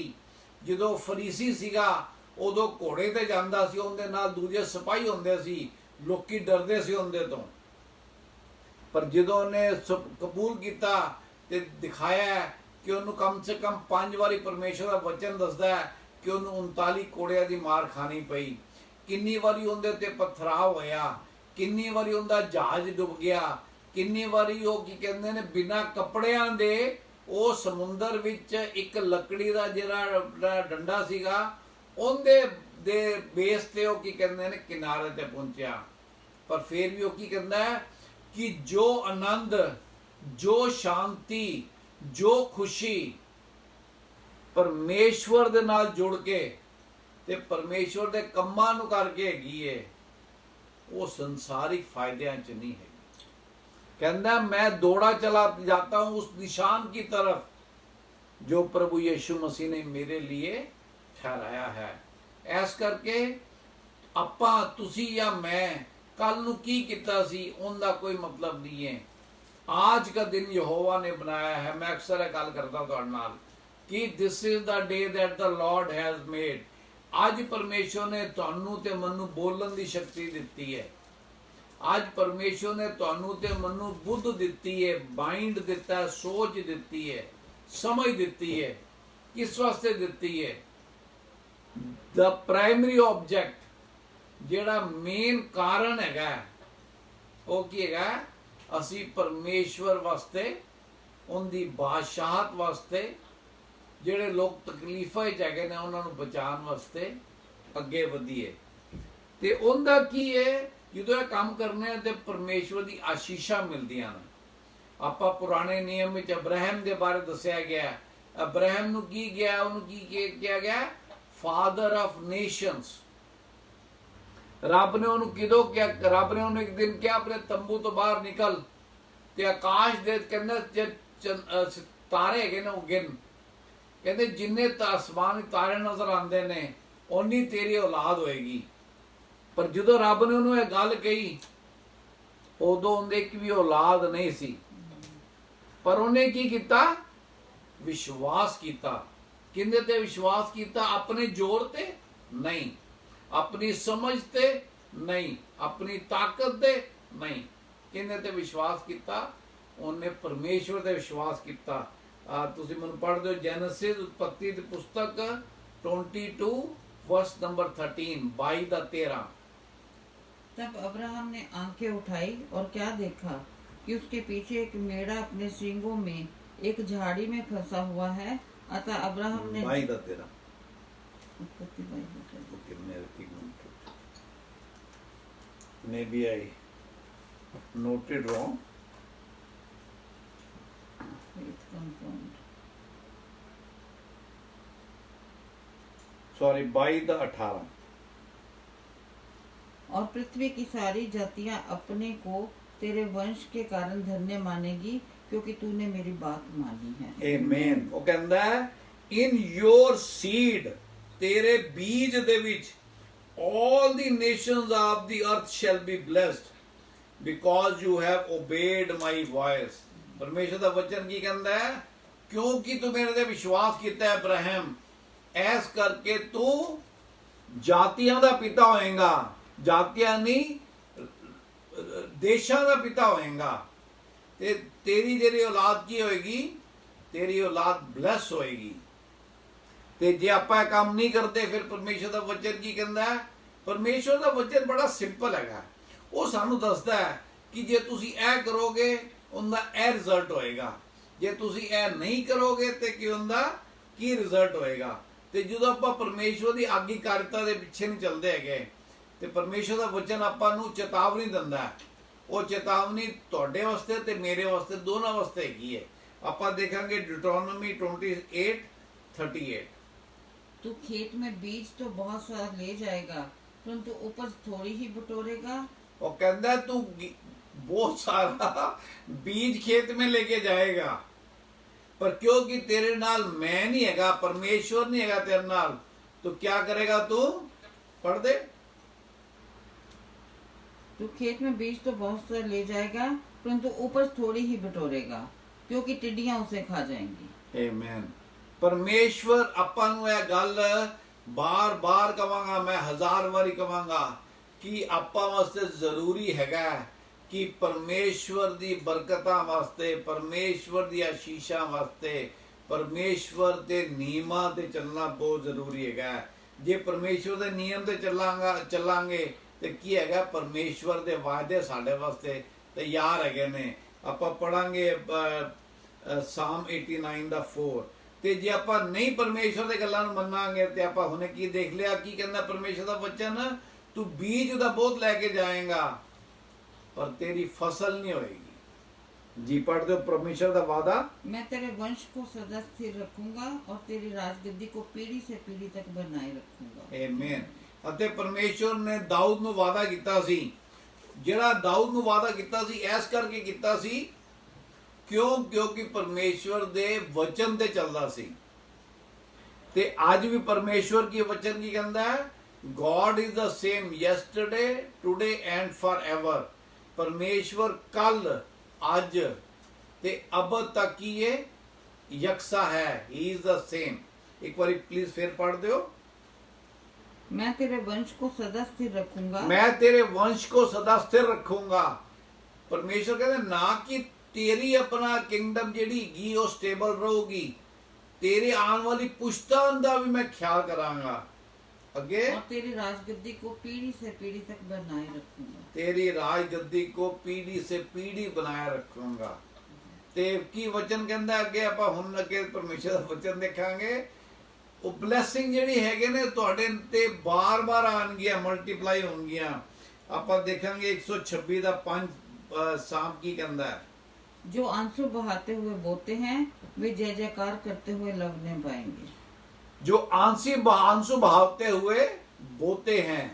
जदों फरीसी सीगा, उदों घोड़े ते जांदा सी, उनदे नाल दूजे सिपाही हुंदे सी, लोकी डरदे सी उनदे तों। पर जदों ने कबूल कीता ते दिखाया कि उन्होंने कम से कम 5 वारी परमेश्वर का वचन दसदा है कि उन्होंने 39 कोड़िया की मार खानी पई, किन्नी वारी उनदे उत्ते पथराव होया, किन्नी वारी उनदा जहाज डुब गया, किन्नी वारी वो की कहंदे ने बिना कपड़ियां दे वो समुंदर विच एक लकड़ी दा जिहड़ा डंडा सीगा उनदे दे बेस ते वो की कहंदे ने किनारे ते पहुंचा। पर फिर भी वो की कहंदा है कि जो आनंद, जो शांति, जो खुशी परमेश्वर दे नाल जुड़ के ते परमेश्वर दे कम्मां नूं करके हैगी है, वो संसारिक फायदियां च नहीं है। कहंदा मैं दौड़ा चला जाता हूं उस निशान की तरफ जो प्रभु यीशु मसीह ने मेरे लिए ठहराया है। ऐस करके आपां तुसी या मैं कल नूं की कीता सी उनका कोई मतलब नहीं है। आज का दिन यहोवा ने बनाया है। मैं अक्सर गल करता तुहाडे नाल कि this is the day that the Lord has made. आज परमेश्वर ने तुहानू ते मनु बोलण दी शक्ति दिती है। आज परमेश्वर ने तुहानू ते मनु बुद्ध दिती है, माइंड दिता है, सोच दिती है, समझ दिती है। किस वास्ते दिती है? द प्राइमरी ऑब्जेक्ट जेड़ा मेन कारण हैगा वो की हैगा, असी परमेश्वर वास्ते, उनकी बादशाहत वास्ते, ਜਿਹੜੇ ਲੋਕ ਤਕਲੀਫਾਂ 'ਚ ਹੈਗੇ ਨੇ ਉਹਨਾਂ ਨੂੰ ਬਚਾਉਣ ਵਾਸਤੇ ਅੱਗੇ ਵਧੀਏ। ਤੇ ਉਹਦਾ ਕੀ ਹੈ? ਜਦੋਂ ਇਹ ਕੰਮ ਕਰਨੇ ਆ ਤੇ ਪਰਮੇਸ਼ਵਰ ਦੀ ਆਸ਼ੀਸ਼ਾਂ ਮਿਲਦੀਆਂ ਨੇ। ਆਪਾਂ ਪੁਰਾਣੇ ਨਿਯਮ ਵਿੱਚ ਅਬਰਾਹਮ ਦੇ ਬਾਰੇ ਦੱਸਿਆ ਗਿਆ। ਅਬਰਾਹਮ ਨੂੰ ਕੀ ਗਿਆ? ਉਹਨੂੰ ਕੀ ਕਿਹਾ ਗਿਆ? Father of nations. ਰੱਬ ਨੇ ਉਹਨੂੰ ਕਿਦੋਂ ਕਿਹਾ? ਰੱਬ ਨੇ ਉਹਨੂੰ ਇੱਕ ਦਿਨ ਕਿਹਾ ਆਪਣੇ ਤੰਬੂ ਤੋਂ ਬਾਹਰ ਨਿਕਲ ਤੇ ਆਕਾਸ਼ ਦੇ ਕਹਿੰਦਾ ਤਾਰੇ ਹੈਗੇ ਨੇ ਉਹ ਗਿਣ। कहते जिन्ने आसमान तारे नजर आते ने उन्नी तेरी औलाद होएगी। पर जो रब ने उन्होंने गल कही उदों एक भी औलाद नहीं सी, पर उन्हें की किया? विश्वास किया। किंदे ते विश्वास किया? अपने जोर ते नहीं, अपनी समझ ते नहीं, अपनी ताकत दे नहीं। किहने ते विश्वास किया? उन्हें परमेश्वर ते विश्वास किया। तुसीं मैनूं पढ़ दो जेनेसिस उत्पत्ति दी पुस्तक 22 वर्स नंबर 13, 22-13। तब अब्राहम ने आंखें उठाई और क्या देखा कि उसके पीछे एक मेढ़ा अपने सींगों में एक झाड़ी में फंसा हुआ है। अतः अब्राहम ने 22-13 उत्पत्ति 22। ओके, मेरे एक minute, may be I noted wrong. Faith confirmed. Sorry, 22-18। और पृथ्वी की सारी जातियां अपने को तेरे वंश के कारण धन्य मानेगी, क्योंकि तूने मेरी बात मानी है। आमीन। वो कहंदा है इन योर सीड, तेरे बीज दे विच all the nations of the earth shall be blessed because you have obeyed my voice। परमेश्वर ਦਾ वचन ਕੀ ਕਹਿੰਦਾ ਹੈ? ਕਿਉਂਕਿ ਤੂੰ ਮੇਰੇ ਤੇ ਵਿਸ਼ਵਾਸ ਕੀਤਾ ਹੈ ਅਬਰਾਹਮ, ਐਸ ਕਰਕੇ ਤੂੰ ਜਾਤੀਆਂ ਦਾ ਪਿਤਾ ਹੋਏਗਾ। ਜਾਤੀਆਂ ਨਹੀਂ, ਦੇਸ਼ਾਂ ਦਾ ਪਿਤਾ ਹੋਏਗਾ। ਤੇ ਤੇਰੀ ਜਿਹੜੀ ਔਲਾਦ ਕੀ ਹੋਏਗੀ? ਤੇਰੀ ਔਲਾਦ ਬਲੈਸ ਹੋਏਗੀ। ਤੇ ਜੇ ਆਪਾਂ ਇਹ ਕੰਮ ਨਹੀਂ ਕਰਦੇ, ਫਿਰ ਪਰਮੇਸ਼ਰ ਦਾ ਵਚਨ ਕੀ ਕਹਿੰਦਾ ਹੈ? ਪਰਮੇਸ਼ਰ ਦਾ ਵਚਨ ਬੜਾ ਸਿੰਪਲ ਹੈਗਾ। ਉਹ ਸਾਨੂੰ ਦੱਸਦਾ ਹੈ ਕਿ ਜੇ ਤੁਸੀਂ ਇਹ ਕਰੋਗੇ ਉਹਦਾ ਇਹ ਰਿਜ਼ਲਟ ਹੋਏਗਾ, ਜੇ ਤੁਸੀਂ ਇਹ ਨਹੀਂ ਕਰੋਗੇ ਤੇ ਕੀ ਹੁੰਦਾ, ਕੀ ਰਿਜ਼ਲਟ ਹੋਏਗਾ। ਤੇ ਜਦੋਂ ਆਪਾਂ ਪਰਮੇਸ਼ਰ ਦੀ ਆਗਿਆਕਾਰਿਤਾ ਦੇ ਪਿੱਛੇ ਨਹੀਂ ਚੱਲਦੇ ਹੈਗੇ, ਤੇ ਪਰਮੇਸ਼ਰ ਦਾ ਵਚਨ ਆਪਾਂ ਨੂੰ ਚੇਤਾਵਨੀ ਦਿੰਦਾ ਹੈ। ਉਹ ਚੇਤਾਵਨੀ ਤੁਹਾਡੇ ਵਾਸਤੇ ਤੇ ਮੇਰੇ ਵਾਸਤੇ, ਦੋਨਾਂ ਵਾਸਤੇ ਹੈਗੀ ਹੈ। ਆਪਾਂ ਦੇਖਾਂਗੇ ਡਿਟਰੋਨੋਮੀ 28:38। तू खेत में बीज तो बहुत सारा ले जाएगा, परंतु उपज थोड़ी ही बटोरेगा। ਉਹ ਕਹਿੰਦਾ ਤੂੰ बहुत सारा बीज खेत में लेके जाएगा, पर क्योंकि तेरे नाल मैं नहीं हैगा, परमेश्वर नहीं हैगा तेरे नाल, तो क्या करेगा तू? पढ़ दे। तू खेत में बीज तो बहुत सारा ले जाएगा, परंतु उपज थोड़ी ही बटोरेगा, क्योंकि टिड्डियां उसे खा जाएंगी। आमीन। परमेश्वर ਆਪਾਂ ਨੂੰ ਇਹ ਗੱਲ ਬਾਰ-ਬਾਰ ਕਵਾਂਗਾ, ਮੈਂ 1000 ਵਾਰੀ ਕਵਾਂਗਾ ਕਿ ਆਪਾਂ ਵਾਸਤੇ ਜ਼ਰੂਰੀ ਹੈਗਾ ਕਿ ਪਰਮੇਸ਼ਵਰ ਦੀ ਬਰਕਤਾਂ ਵਾਸਤੇ, ਪਰਮੇਸ਼ਵਰ ਦੀ ਆਸ਼ੀਸ਼ਾਂ ਵਾਸਤੇ, ਪਰਮੇਸ਼ਵਰ ਦੇ ਨਿਯਮਾਂ ਤੇ ਚੱਲਣਾ ਬਹੁਤ ਜ਼ਰੂਰੀ ਹੈਗਾ। ਜੇ ਪਰਮੇਸ਼ਵਰ ਦੇ ਨਿਯਮ ਤੇ ਚੱਲਾਂਗੇ ਤੇ ਕੀ ਹੈਗਾ, ਪਰਮੇਸ਼ਵਰ ਦੇ ਵਾਅਦੇ ਸਾਡੇ ਵਾਸਤੇ ਤਿਆਰ ਹੈਗੇ ਨੇ। ਆਪਾਂ ਪੜਾਂਗੇ ਸਾਮ 89:4। ਤੇ ਜੇ ਆਪਾਂ ਨਹੀਂ ਪਰਮੇਸ਼ਵਰ ਦੇ ਗੱਲਾਂ ਨੂੰ ਮੰਨਾਂਗੇ ਤੇ ਆਪਾਂ ਹੁਣੇ ਕੀ ਦੇਖ ਲਿਆ, ਕੀ ਕਹਿੰਦਾ ਪਰਮੇਸ਼ਵਰ ਦਾ ਵਚਨ? ਤੂੰ ਬੀਜ ਉਹਦਾ ਬਹੁਤ ਲੈ ਕੇ ਜਾਏਗਾ, पर तेरी फसल नहीं होएगी। जी पढ़ दो परमेश्वर का वादा। मैं तेरे वंश को सदा स्थिर रखूंगा और तेरी राजगद्दी को पीढ़ी से पीढ़ी तक बनाए रखूंगा। आमीन। ਅਤੇ ਪਰਮੇਸ਼ਵਰ ਨੇ ਦਾਊਦ ਨੂੰ ਵਾਦਾ ਕੀਤਾ ਸੀ। ਜਿਹੜਾ ਦਾਊਦ ਨੂੰ ਵਾਦਾ ਕੀਤਾ ਸੀ, ਐਸ ਕਰਕੇ ਕੀਤਾ ਸੀ ਕਿਉਂਕਿ ਪਰਮੇਸ਼ਵਰ ਦੇ ਵਚਨ ਤੇ ਚੱਲਦਾ ਸੀ। ਤੇ ਅੱਜ ਵੀ ਪਰਮੇਸ਼ਵਰ ਕੀ ਵਚਨ ਕੀ ਕਹਿੰਦਾ ਹੈ? God is the same yesterday, today and forever। परमेश्वर कल, आज ते अब तक ही ये यकसा है। He is the same। एक बार प्लीज फिर पढ़ दो। मैं तेरे वंश को सदा स्थिर रखूंगा। मैं तेरे वंश को सदा स्थिर रखूंगा। परमेश्वर कहते ना कि तेरी अपना किंगडम जेड़ी गी वो स्टेबल रहोगी, तेरे आने वाली पुश्तां दा भी मैं ख्याल करांगा। अगे और तेरी राजगद्दी को पीढ़ी से पीढ़ी तक बनाए रखूंगा। तेरी राजगद्दी को पीढ़ी से पीढ़ी बनाए रखूंगा। ते की वचन कहंदा अगे ਆਪਾਂ ਹੁਣ ਅੱਗੇ ਪਰਮੇਸ਼ਰ ਦਾ ਵਚਨ ਦੇਖਾਂਗੇ। ਉਹ ਬਲੇਸਿੰਗ ਜਿਹੜੀ ਹੈਗੇ ਨੇ ਤੁਹਾਡੇ ਤੇ ਬਾਰ-ਬਾਰ ਆਣਗੀਆਂ, ਮਲਟੀਪਲਾਈ ਹੋਣਗੀਆਂ। ਆਪਾਂ ਦੇਖਾਂਗੇ 126:5 ਸਾਮ ਕੀ ਕਹਿੰਦਾ ਹੈ? जो आंसू बहाते हुए बोते हैं, वे जय जयकार करते हुए लवने पाएंगे। जो आंसू बहाते हुए बोते हैं।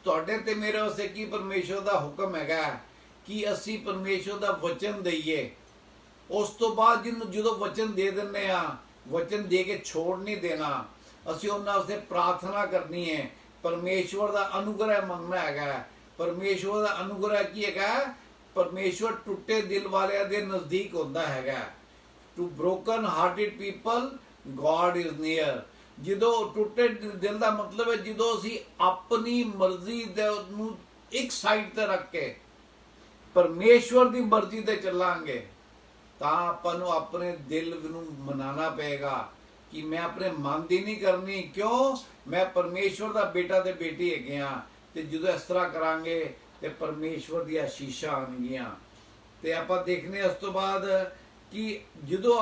ਤੁਹਾਡੇ ਤੇ ਮੇਰੇ ਵਾਸਤੇ ਕੀ ਪਰਮੇਸ਼ਰ ਦਾ ਹੁਕਮ ਹੈਗਾ ਕਿ ਅਸੀਂ ਪਰਮੇਸ਼ਰ ਦਾ ਵਚਨ ਦਈਏ। ਉਸ ਤੋਂ ਬਾਅਦ ਜਦੋਂ ਵਚਨ ਦੇ ਦਿੰਨੇ ਆ, ਵਚਨ ਦੇ ਕੇ ਛੋੜ ਨਹੀਂ ਦੇਣਾ। ਅਸੀਂ ਉਹਨਾਂ ਵਾਸਤੇ ਪ੍ਰਾਰਥਨਾ ਕਰਨੀ ਹੈ, ਪਰਮੇਸ਼ਵਰ ਦਾ ਅਨੁਗ੍ਰਹਿ ਮੰਗਣਾ ਹੈਗਾ। ਪਰਮੇਸ਼ਵਰ ਦਾ ਅਨੁਗ੍ਰਹਿ ਕੀ ਹੈਗਾ? ਪਰਮੇਸ਼ਵਰ ਟੁੱਟੇ ਦਿਲ ਵਾਲਿਆਂ ਦੇ ਨਜ਼ਦੀਕ ਹੁੰਦਾ ਹੈਗਾ। To broken hearted people God is near। ਜਦੋਂ ਟੁੱਟੇ ਦਿਲ ਦਾ ਮਤਲਬ ਹੈ ਜਦੋਂ ਅਸੀਂ ਆਪਣੀ ਮਰਜ਼ੀ ਦੇ ਨੂੰ ਇੱਕ ਸਾਈਡ ਤੇ ਰੱਖ ਕੇ ਪਰਮੇਸ਼ਵਰ ਦੀ ਮਰਜ਼ੀ ਤੇ ਚੱਲਾਂਗੇ ਤਾਂ ਆਪਾਂ ਨੂੰ ਆਪਣੇ ਦਿਲ ਨੂੰ ਮਨਾਉਣਾ ਪਏਗਾ ਕਿ ਮੈਂ ਆਪਣੇ ਮਨ ਦੀ ਨਹੀਂ ਕਰਨੀ। ਕਿਉਂ? ਮੈਂ ਪਰਮੇਸ਼ਵਰ ਦਾ ਬੇਟਾ ਤੇ ਬੇਟੀ ਹੈਗੇ ਆ, ਤੇ ਜਦੋਂ ਇਸ ਤਰ੍ਹਾਂ ਕਰਾਂਗੇ ਤੇ ਪਰਮੇਸ਼ਵਰ ਦੀਆਂ ਆਸ਼ੀਸ਼ਾਂ ਆਉਣਗੀਆਂ। ਤੇ ਆਪਾਂ ਦੇਖਨੇ ਉਸ ਤੋਂ ਬਾਅਦ ਕਿ ਜਦੋਂ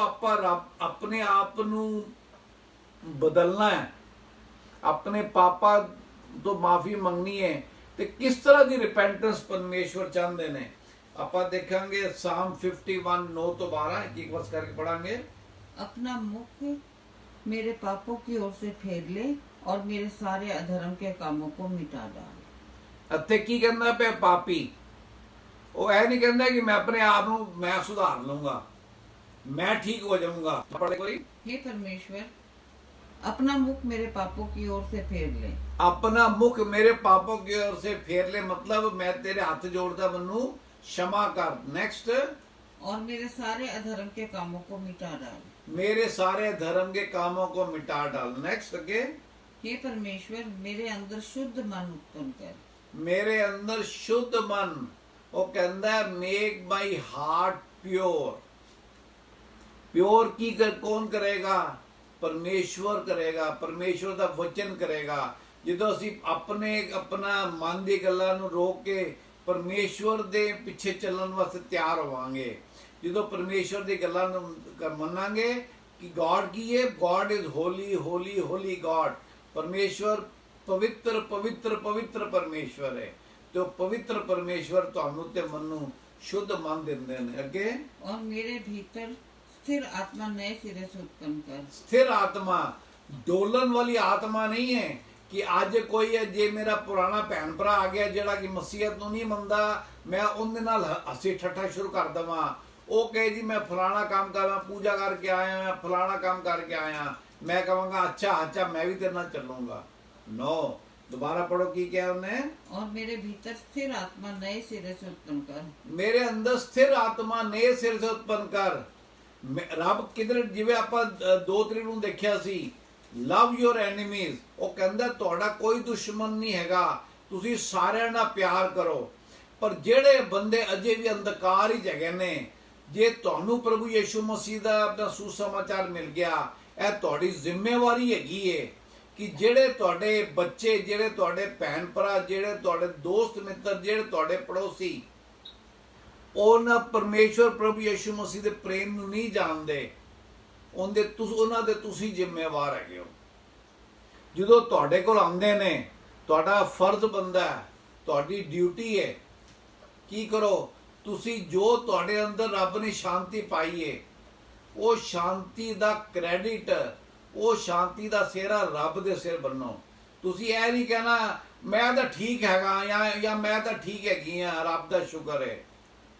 ਆਪਾਂ ਰੱਬ ਆਪਣੇ ਆਪ ਨੂੰ ਬਦਲਣਾ ਹੈ, ਆਪਣੇ ਪਾਪਾਂ ਤੋਂ ਮਾਫੀ ਮੰਗਣੀ ਹੈ, ਤੇ ਕਿਸ ਤਰ੍ਹਾਂ ਦੀ ਰਿਪੈਂਟੈਂਸ ਪਰਮੇਸ਼ਵਰ ਚਾਹੁੰਦੇ ਨੇ ਆਪਾਂ ਦੇਖਾਂਗੇ। ਸਾਮ 51 9 ਤੋਂ 12 ਇੱਕ ਵਾਰ ਕਰਕੇ ਪੜਾਂਗੇ। अपना मुख मेरे पापों की ओर से फेर ले और मेरे सारे अधर्म के कामों को मिटा डाल। ਇੱਥੇ ਕੀ ਕਹਿੰਦਾ ਪਿਆ ਪਾਪੀ? ਉਹ ਇਹ ਨਹੀਂ ਕਹਿੰਦਾ ਕਿ ਮੈਂ ਆਪਣੇ ਆਪ ਨੂੰ ਮੈਂ ਸੁਧਾਰ ਲਵਾਂਗਾ, ਮੈਂ ਠੀਕ ਹੋ ਜਾਊਂਗਾ। ਪੜ੍ਹ ਕੋਈ। हे परमेश्वर, अपना मुख मेरे पापों की ओर से फेर ले। अपना मुख मेरे पापों की ओर से फेर ले मतलब मैं तेरे हाथ जोड़दा मनु क्षमा कर। नेक्स्ट। और मेरे सारे अधर्म के कामों को मिटा डाल। मेरे सारे धर्म के कामों को मिटा डाल। नेक्स्ट अगे। हे परमेश्वर, मेरे अंदर शुद्ध मन उत्पन्न कर। मेरे अंदर शुद्ध मन, वो कहता है make my heart pure. Pure की कौन करेगा? परमेश्वर करेगा, परमेश्वर का वचन करेगा। ਜਦੋਂ ਅਸੀਂ ਆਪਣਾ ਮਨ ਦੀ ਗੱਲਾਂ ਨੂੰ ਰੋਕ ਕੇ ਪਰਮੇਸ਼ਵਰ ਦੇ ਪਿੱਛੇ ਚੱਲਣ ਵਾਸਤੇ ਤਿਆਰ ਹੋਵਾਂਗੇ, ਜਦੋਂ ਪਰਮੇਸ਼ਵਰ ਦੀ ਗੱਲਾਂ ਨੂੰ ਮੰਨਾਂਗੇ ਕਿ ਗॉड ਕੀ ਹੈ, god is Holi Holi Holi god. ਪਰਮੇਸ਼ਵਰ ਪਵਿੱਤਰ ਪਵਿੱਤਰ ਪਵਿੱਤਰ ਪਰਮੇਸ਼ਵਰ ਹੈ, ਤੇ ਉਹ ਪਵਿੱਤਰ ਪਰਮੇਸ਼ਵਰ ਤੁਹਾਨੂੰ ਤੇ ਮਨ ਨੂੰ ਸ਼ੁੱਧ ਮਨ ਦਿੰਦੇ ਨੇ। ਅੱਗੇ। और मेरे भीतर स्थिर आत्मा नए सिरे से उत्पन्न कर। स्थिर आत्मा, डोलन वाली आत्मा नहीं है कि ਅੱਜ ਕੋਈ ਹੈ ਜੇ ਮੇਰਾ ਪੁਰਾਣਾ ਭੈਣ ਭਰਾ ਆ ਗਿਆ ਜਿਹੜਾ ਕਿ ਮਸੀਹਤ ਨੂੰ ਨਹੀਂ ਮੰਨਦਾ, ਮੈਂ ਉਹਦੇ ਨਾਲ ਹੱਸੀ ਠੱਠਾ ਸ਼ੁਰੂ ਕਰ ਦਵਾਂ। ਉਹ ਕਹੇ ਜੀ ਮੈਂ ਫਲਾਣਾ ਕੰਮ ਕਰਾਂ, ਪੂਜਾ ਕਰਕੇ ਆਇਆ, ਮੈਂ ਫਲਾਣਾ ਕੰਮ ਕਰਕੇ ਆਇਆ, ਮੈਂ ਕਹਾਂਗਾ ਅੱਛਾ ਮੈਂ ਵੀ ਤੇਰੇ ਨਾਲ ਚੱਲੂੰਗਾ। नो। दोबारा पढ़ो की क्या उन्हें। और मेरे भीतर स्थिर आत्मा नए सिरे से उत्पन्न कर। मेरे अंदर स्थिर आत्मा नए सिर से उत्पन्न कर। ਰੱਬ ਕਿਧਰ ਜਿਵੇਂ ਆਪਾਂ 2 ਤਰੀਕ ਨੂੰ ਦੇਖਿਆ ਸੀ, ਲਵ ਯੋਰ ਐਨੀਮੀਜ਼। ਉਹ ਕਹਿੰਦਾ ਤੁਹਾਡਾ ਕੋਈ ਦੁਸ਼ਮਣ ਨਹੀਂ ਹੈਗਾ, ਤੁਸੀਂ ਸਾਰਿਆਂ ਨਾਲ ਪਿਆਰ ਕਰੋ। ਪਰ ਜਿਹੜੇ ਬੰਦੇ ਅਜੇ ਵੀ ਅੰਧਕਾਰ ਹੀ ਹੈਗੇ ਨੇ, ਜੇ ਤੁਹਾਨੂੰ ਪ੍ਰਭੂ ਯਿਸੂ ਮਸੀਹ ਦਾ ਆਪਣਾ ਸੁਸਮਾਚਾਰ ਮਿਲ ਗਿਆ, ਇਹ ਤੁਹਾਡੀ ਜ਼ਿੰਮੇਵਾਰੀ ਹੈਗੀ ਏ ਕਿ ਜਿਹੜੇ ਤੁਹਾਡੇ ਬੱਚੇ, ਜਿਹੜੇ ਤੁਹਾਡੇ ਭੈਣ ਭਰਾ, ਜਿਹੜੇ ਤੁਹਾਡੇ ਦੋਸਤ ਮਿੱਤਰ, ਜਿਹੜੇ ਤੁਹਾਡੇ ਪੜੋਸੀ ਉਹਨਾਂ ਪਰਮੇਸ਼ਵਰ ਪ੍ਰਭੂ ਯਿਸੂ ਮਸੀਹ ਦੇ ਪ੍ਰੇਮ ਨੂੰ ਨਹੀਂ ਜਾਣਦੇ, ਉਹਨਾਂ ਦੇ ਤੁਸੀਂ ਜ਼ਿੰਮੇਵਾਰ ਹੈਗੇ ਹੋ। ਜਦੋਂ ਤੁਹਾਡੇ ਕੋਲ ਆਉਂਦੇ ਨੇ, ਤੁਹਾਡਾ ਫਰਜ਼ ਬਣਦਾ ਹੈ, ਤੁਹਾਡੀ ਡਿਊਟੀ ਹੈ, ਕੀ ਕਰੋ ਤੁਸੀਂ ਜੋ ਤੁਹਾਡੇ ਅੰਦਰ ਰੱਬ ਨੇ ਸ਼ਾਂਤੀ ਪਾਈ ਹੈ, ਉਹ ਸ਼ਾਂਤੀ ਦਾ ਕ੍ਰੈਡਿਟ, ਉਹ ਸ਼ਾਂਤੀ ਦਾ ਸਿਹਰਾ ਰੱਬ ਦੇ ਸਿਰ ਬੰਨੋ। ਤੁਸੀਂ ਇਹ ਨਹੀਂ ਕਹਿਣਾ ਮੈਂ ਤਾਂ ਠੀਕ ਹੈਗਾ ਜਾਂ ਮੈਂ ਤਾਂ ਠੀਕ ਹੈਗੀ ਆ, ਰੱਬ ਦਾ ਸ਼ੁਕਰ ਹੈ।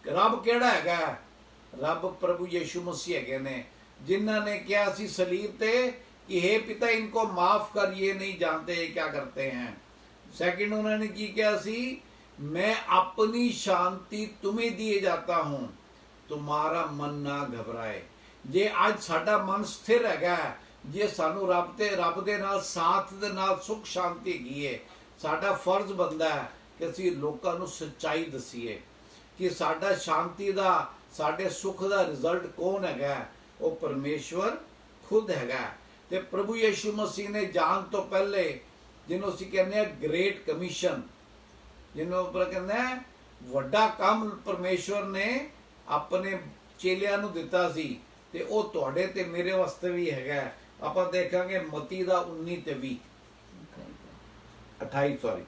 ਰੱਬ ਕਿਹੜਾ ਹੈਗਾ? ਰੱਬ ਪ੍ਰਭੂ ਯਿਸੂ ਮਸੀਹ ਹੈਗੇ ਨੇ, ਜਿਨ੍ਹਾਂ ਨੇ ਕਿਹਾ ਸੀ ਸਲੀਬ ਤੇ कि हे पिता इनको माफ कर, ये नहीं जानते ये क्या करते हैं। सेकंड उन्होंने की क्या सी, मैं अपनी शांति तुम्हें दिए जाता हूं, तुम्हारा मन ना घबराए। जे आज साडा मन स्थिर हैगा, जे सानू रब दे नाल साथ दे नाल सुख शांति हैगी है, साडा फर्ज बनदा है कि ਅਸੀਂ ਲੋਕਾਂ ਨੂੰ ਸੱਚਾਈ ਦਸੀਏ ਕਿ ਸਾਡਾ ਸ਼ਾਂਤੀ ਦਾ, ਸਾਡੇ ਸੁਖ ਦਾ ਰਿਜ਼ਲਟ ਕੌਣ ਹੈਗਾ? ਉਹ ਪਰਮੇਸ਼ਵਰ ਖੁਦ ਹੈਗਾ। ਤੇ ਪ੍ਰਭੂ ਯਿਸੂ ਮਸੀਹ ਨੇ ਜਾਣ ਤੋਂ ਪਹਿਲੇ, ਜਿਹਨੂੰ ਅਸੀਂ ਕਹਿੰਦੇ ਆ ਗ੍ਰੇਟ ਕਮਿਸ਼ਨ, ਜਿਹਨੂੰ ਉੱਪਰ ਕਹਿੰਦੇ ਆ ਵੱਡਾ ਕੰਮ ਪਰਮੇਸ਼ਵਰ ਨੇ ਆਪਣੇ ਚੇਲਿਆਂ ਨੂੰ ਦਿੱਤਾ ਸੀ, ਤੇ ਉਹ ਤੁਹਾਡੇ ਤੇ ਮੇਰੇ ਵਾਸਤੇ ਵੀ ਹੈਗਾ। ਆਪਾਂ ਦੇਖਾਂਗੇ ਮਤੀ ਦਾ 19 ਤੇ 20 28 सॉरी।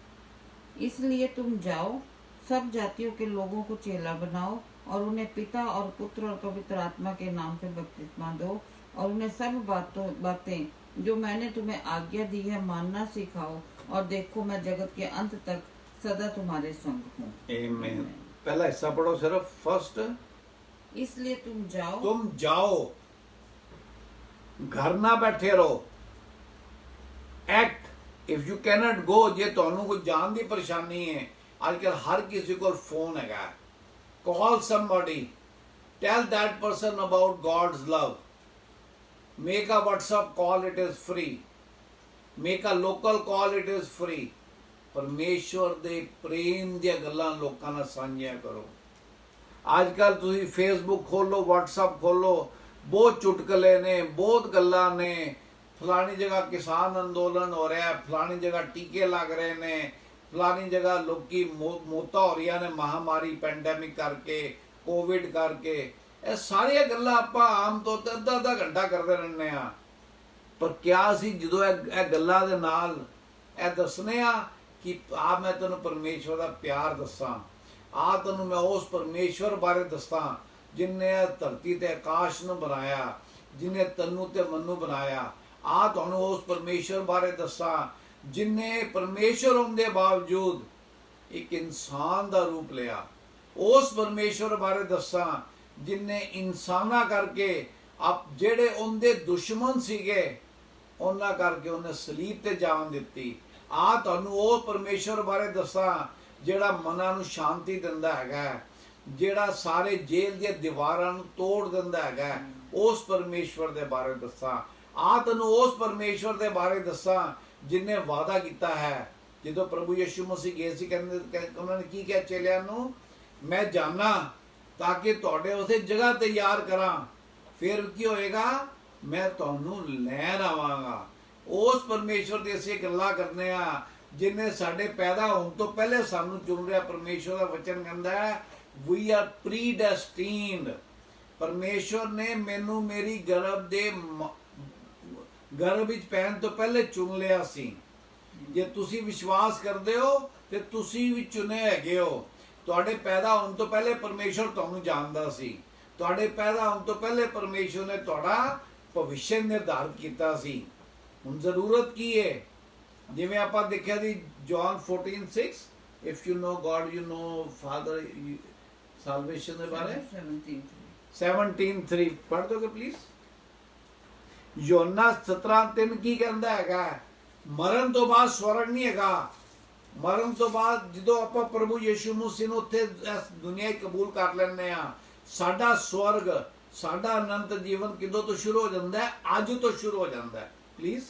इसलिए तुम जाओ, सब जातियों के लोगों को चेला बनाओ और उन्हें पिता और पुत्र और पवित्र आत्मा के नाम से बपतिस्मा दो और उन्हें सब बातें जो मैंने तुम्हें आज्ञा दी है मानना सिखाओ, और देखो मैं जगत के अंत तक सदा तुम्हारे संग हूँ। आमीन। पहला हिस्सा पढ़ो सिर्फ फर्स्ट। इसलिए तुम जाओ, घर ना बैठे रहो, act. If you cannot go, जे ਤੁਹਾਨੂੰ ਕੋਈ ਜਾਣ ਦੀ ਪਰੇਸ਼ਾਨੀ ਹੈ, ਅੱਜਕੱਲ ਹਰ ਕਿਸੇ ਕੋਲ ਫੋਨ ਹੈਗਾ, call somebody, tell that person about God's love, make a WhatsApp call, it is free. Make a local call, it is free. ਪਰਮੇਸ਼ਵਰ ਦੇ ਪ੍ਰੇਮ ਦੀਆਂ ਗੱਲਾਂ ਲੋਕਾਂ ਨਾਲ ਸਾਂਝੀਆਂ ਕਰੋ। ਅੱਜ ਕੱਲ ਤੁਸੀਂ ਫੇਸਬੁੱਕ ਖੋਲੋ, WhatsApp ਖੋਲੋ, ਬਹੁਤ ਚੁਟਕਲੇ ਨੇ, ਬਹੁਤ ਗੱਲਾਂ ਨੇ। ਫਲਾਣੀ ਜਗ੍ਹਾ ਕਿਸਾਨ ਅੰਦੋਲਨ ਹੋ ਰਿਹਾ, ਫਲਾਣੀ ਜਗ੍ਹਾ ਟੀਕੇ ਲੱਗ ਰਹੇ ਨੇ, ਫਲਾਣੀ ਜਗ੍ਹਾ ਲੋਕੀ ਮੌਤਾਂ ਹੋ ਰਹੀਆਂ ਨੇ ਮਹਾਮਾਰੀ ਪੈਂਡੈਮਿਕ ਕਰਕੇ, ਕੋਵਿਡ ਕਰਕੇ। ਇਹ ਸਾਰੀਆਂ ਗੱਲਾਂ ਆਪਾਂ ਆਮ ਤੌਰ ਤੇ ਅੱਧਾ ਅੱਧਾ ਘੰਟਾ ਕਰਦੇ ਰਹਿੰਦੇ ਆ। ਪਰ ਕਿਆ ਅਸੀਂ ਜਦੋਂ ਇਹ ਗੱਲਾਂ ਦੇ ਨਾਲ ਇਹ ਦੱਸਨੇ ਆ ਕਿ ਮੈਂ ਤੈਨੂੰ ਪਰਮੇਸ਼ਵਰ ਦਾ ਪਿਆਰ ਦੱਸਾਂ, ਤੈਨੂੰ ਮੈਂ ਉਸ ਪਰਮੇਸ਼ਵਰ ਬਾਰੇ ਦੱਸਾਂ ਜਿਨਨੇ ਧਰਤੀ ਤੇ ਆਕਾਸ਼ ਨੂੰ ਬਣਾਇਆ, ਜਿਨੇ ਤੈਨੂੰ ਤੇ ਮੈਨੂੰ ਬਣਾਇਆ। ਤੁਹਾਨੂੰ ਉਸ ਪਰਮੇਸ਼ਵਰ ਬਾਰੇ ਦੱਸਾਂ ਜਿਨਨੇ ਪਰਮੇਸ਼ਵਰ ਹੋਣ ਦੇ ਬਾਵਜੂਦ ਇੱਕ ਇਨਸਾਨ ਦਾ ਰੂਪ ਲਿਆ। ਉਸ ਪਰਮੇਸ਼ਵਰ ਬਾਰੇ ਦੱਸਾਂ ਜਿਨਨੇ ਇਨਸਾਨਾਂ ਕਰਕੇ ਜਿਹੜੇ ਉਹਦੇ ਦੁਸ਼ਮਣ ਸੀਗੇ ਉਹਨਾਂ ਕਰਕੇ ਉਹਨੇ ਸਲੀਬ ਤੇ ਜਾਨ ਦਿੱਤੀ। ਤੁਹਾਨੂੰ ਉਹ ਪਰਮੇਸ਼ਵਰ ਬਾਰੇ ਦੱਸਾਂ ਜਿਹੜਾ ਮਨਾਂ ਨੂੰ ਸ਼ਾਂਤੀ ਦਿੰਦਾ ਹੈਗਾ, ਜਿਹੜਾ ਸਾਰੇ ਜੇਲ੍ਹ ਦੀਆਂ ਦੀਵਾਰਾਂ ਨੂੰ ਤੋੜ ਦਿੰਦਾ ਹੈਗਾ। ਉਸ ਪਰਮੇਸ਼ਵਰ ਦੇ ਬਾਰੇ ਦੱਸਾਂ। ਤੈਨੂੰ ਉਸ ਪਰਮੇਸ਼ਵਰ ਦੇ ਬਾਰੇ ਦੱਸਾਂ ਜਿਨਨੇ ਵਾਅਦਾ ਕੀਤਾ ਹੈ। ਜਦੋਂ ਪ੍ਰਭੂ ਯਿਸੂ ਮਸੀਹ ਗਏ ਸੀ, ਕਹਿੰਦੇ ਉਹਨਾਂ ਨੇ ਕੀ ਕਿਹਾ ਚੇਲਿਆਂ ਨੂੰ? ਮੈਂ ਜਾਣਾ ਤਾਂ ਕਿ ਤੁਹਾਡੇ ਉਸੇ ਜਗ੍ਹਾ ਤਿਆਰ ਕਰਾਂ, ਫਿਰ ਕੀ ਹੋਏਗਾ? ਮੈਂ ਤੁਹਾਨੂੰ ਲੈਣ ਆਵਾਂਗਾ। ਉਸ ਪਰਮੇਸ਼ਵਰ ਦੀ ਅਸੀਂ ਗੱਲਾਂ ਕਰਨੇ ਆ ਜਿਨਨੇ ਸਾਡੇ ਪੈਦਾ ਹੋਣ ਤੋਂ ਪਹਿਲੇ ਸਾਨੂੰ ਚੁਣ ਲਿਆ। ਪਰਮੇਸ਼ਵਰ ਦਾ ਵਚਨ ਕਹਿੰਦਾ ਹੈ ਵੀ ਆਰ ਪ੍ਰੀਡੈਸਟੀਨਡ। ਪਰਮੇਸ਼ਵਰ ਨੇ ਮੈਨੂੰ ਮੇਰੀ ਗਰਭ ਵਿੱਚ ਪੈਣ ਤੋਂ ਪਹਿਲੇ ਚੁਣ ਲਿਆ ਸੀ। ਜੇ ਤੁਸੀਂ ਵਿਸ਼ਵਾਸ ਕਰਦੇ ਹੋ ਤੇ ਤੁਸੀਂ ਵੀ ਚੁਣੇ ਹੈਗੇ ਹੋ। ਤੁਹਾਡੇ ਪੈਦਾ ਹੋਣ ਤੋਂ ਪਹਿਲੇ ਪਰਮੇਸ਼ਵਰ ਤੁਹਾਨੂੰ ਜਾਣਦਾ ਸੀ। ਤੁਹਾਡੇ ਪੈਦਾ ਹੋਣ ਤੋਂ ਪਹਿਲੇ ਪਰਮੇਸ਼ਵਰ ਨੇ ਤੁਹਾਡਾ ਭਵਿੱਖ ਨਿਰਧਾਰਿਤ ਕੀਤਾ ਸੀ। ਹੁਣ ਜ਼ਰੂਰਤ ਕੀ ਹੈ? ਜਿਵੇਂ ਆਪਾਂ ਦੇਖਿਆ ਸੀ John 14:6, if you know God you know father, salvation ਦੇ ਬਾਰੇ 17:3 ਪੜ੍ਹ ਦੋਗੇ ਪਲੀਜ਼? ਯੋਨਾ 17:3 ਕੀ ਕਹਿੰਦਾ ਹੈਗਾ? ਮਰਨ ਤੋਂ ਬਾਅਦ ਸਵਰਗ ਨਹੀਂ ਹੈਗਾ। ਮਰਨ ਤੋਂ ਬਾਅਦ ਜਦੋਂ ਆਪਾਂ ਪ੍ਰਭੂ ਯਿਸੂ ਮਸੀਹ ਨੂੰ ਉੱਥੇ ਇਸ ਦੁਨੀਆ ਕਬੂਲ ਕਰ ਲੈਂਦੇ ਆ, ਸਾਡਾ ਸਵਰਗ, ਸਾਡਾ ਅਨੰਤ ਜੀਵਨ ਕਿਦੋਂ ਤੋਂ ਸ਼ੁਰੂ ਹੋ ਜਾਂਦਾ ਹੈ? ਅੱਜ ਤੋਂ ਸ਼ੁਰੂ ਹੋ ਜਾਂਦਾ है। प्लीज।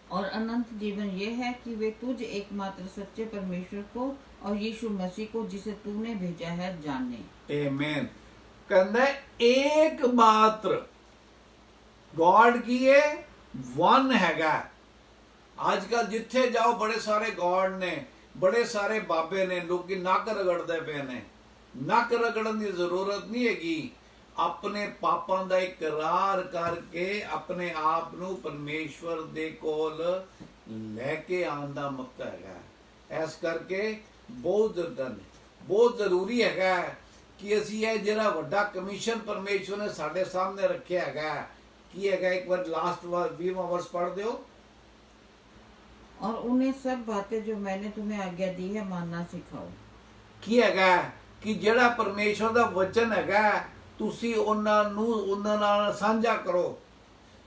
और अनंत जीवन ये है कि वे तुझ एकमात्र सच्चे परमेश्वर को और यीशु मसीह को जिसे तूने भेजा है जाने। आमीन। कहता है एकमात्र गॉड की है, वन हैगा। आजकल जिथे जाओ बड़े सारे गॉड ने, बड़े सारे बाबे ने, लोग नक रगड़ते पे ने। नक रगड़न की जरूरत नहीं हैगी। अपने पापां दा इकरार करके अपने आप नू परमेश्वर दे कोल लैके आउण दा मौका हैगा। इस करके बहुत जरूरी हैगा कि असीं ये जिहड़ा वड्डा कमीशन परमेश्वर ने साडे सामने रखिया हैगा, की हैगा? एक बार लास्ट 20वां वर्स पढ़ दिओ। और उन्हें सब बातें जो मैंने तुम्हें आज्ञा दी है मानना सिखाओ। की हैगा कि जिहड़ा परमेश्वर दा वचन हैगा ਤੁਸੀਂ ਉਹਨਾਂ ਨਾਲ ਸਾਂਝਾ ਕਰੋ।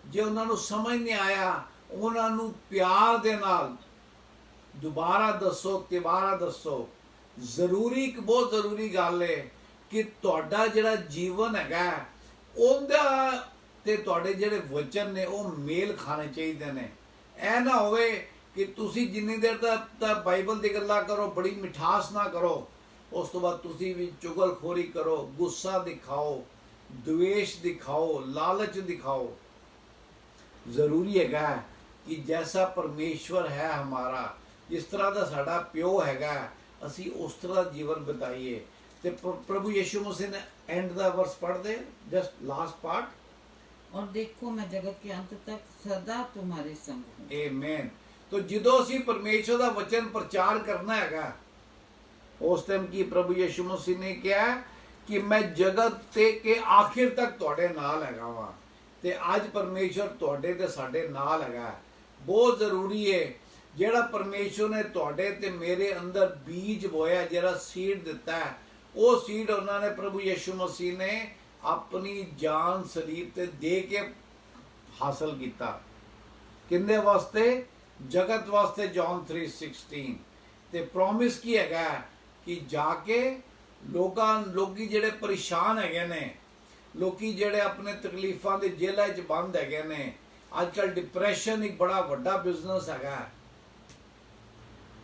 ਜੇ ਉਹਨਾਂ ਨੂੰ ਸਮਝ ਨਹੀਂ ਆਇਆ, ਉਹਨਾਂ ਨੂੰ ਪਿਆਰ ਦੇ ਨਾਲ ਦੁਬਾਰਾ ਦੱਸੋ, ਤਿਬਾਰਾ ਦੱਸੋ। ਜ਼ਰੂਰੀ, ਇੱਕ ਬਹੁਤ ਜ਼ਰੂਰੀ ਗੱਲ ਹੈ ਕਿ ਤੁਹਾਡਾ ਜਿਹੜਾ ਜੀਵਨ ਹੈਗਾ ਉਹਦਾ ਤੇ ਤੁਹਾਡੇ ਜਿਹੜੇ ਵਚਨ ਨੇ ਉਹ ਮੇਲ ਖਾਣੇ ਚਾਹੀਦੇ ਨੇ। ਇਹ ਨਾ ਹੋਵੇ ਕਿ ਤੁਸੀਂ ਜਿੰਨੀ ਦੇਰ ਤੱਕ ਬਾਈਬਲ ਦੀ ਗੱਲਾਂ ਕਰੋ, ਬੜੀ ਮਿਠਾਸ ਨਾ ਕਰੋ, ਉਸ ਤੋਂ ਬਾਅਦ ਤੁਸੀਂ ਵੀ ਚੁਗਲਖੋਰੀ ਕਰੋ, ਗੁੱਸਾ ਦਿਖਾਓ, द्वेष दिखाओ, लालच दिखाओ। जरूरी है कि जैसा परमेश्वर है हमारा, जिस तरह का साडा प्यो हैगा, असी उस तरह जीवन बिताइए। ते प्रभु यीशु मसीह ने एंड दा वर्स पढ़ दे, जस्ट लास्ट पार्ट। और देखो मैं जगत के अंत तक सदा तुम्हारे संग हूं। आमीन। तो जो असी परमेश्वर दा वचन प्रचार करना हैगा, उस टाइम की प्रभु यीशु मसीह ने कहा कि मैं जगत के आखिर तक तुहाडे नाल हैगा वां। ते अज परमेश्वर तुहाडे ते साडे नाल हैगा। बहुत जरूरी है जिहड़ा परमेश्वर ने तुहाडे ते मेरे अंदर बीज बोया, जिहड़ा सीड दिता है, वो सीड उन्होंने प्रभु यीशु मसीह ने अपनी जान सलीब ते दे के हासिल किया। किंदे वास्ते? जगत वास्ते। जॉन 3:16 ते प्रॉमिस की हैगा कि जाके लोगी ਜਿਹੜੇ परेशान हैगे ने, ਲੋਕੀ ਜਿਹੜੇ ਆਪਣੇ ਤਕਲੀਫਾਂ ਦੇ ਜੇਲ੍ਹਾਂ 'ਚ ਬੰਦ ਹੈਗੇ ਨੇ। ਅੱਜ ਕੱਲ੍ਹ ਡਿਪਰੈਸ਼ਨ ਇੱਕ ਬੜਾ ਵੱਡਾ ਬਿਜ਼ਨਸ ਹੈਗਾ।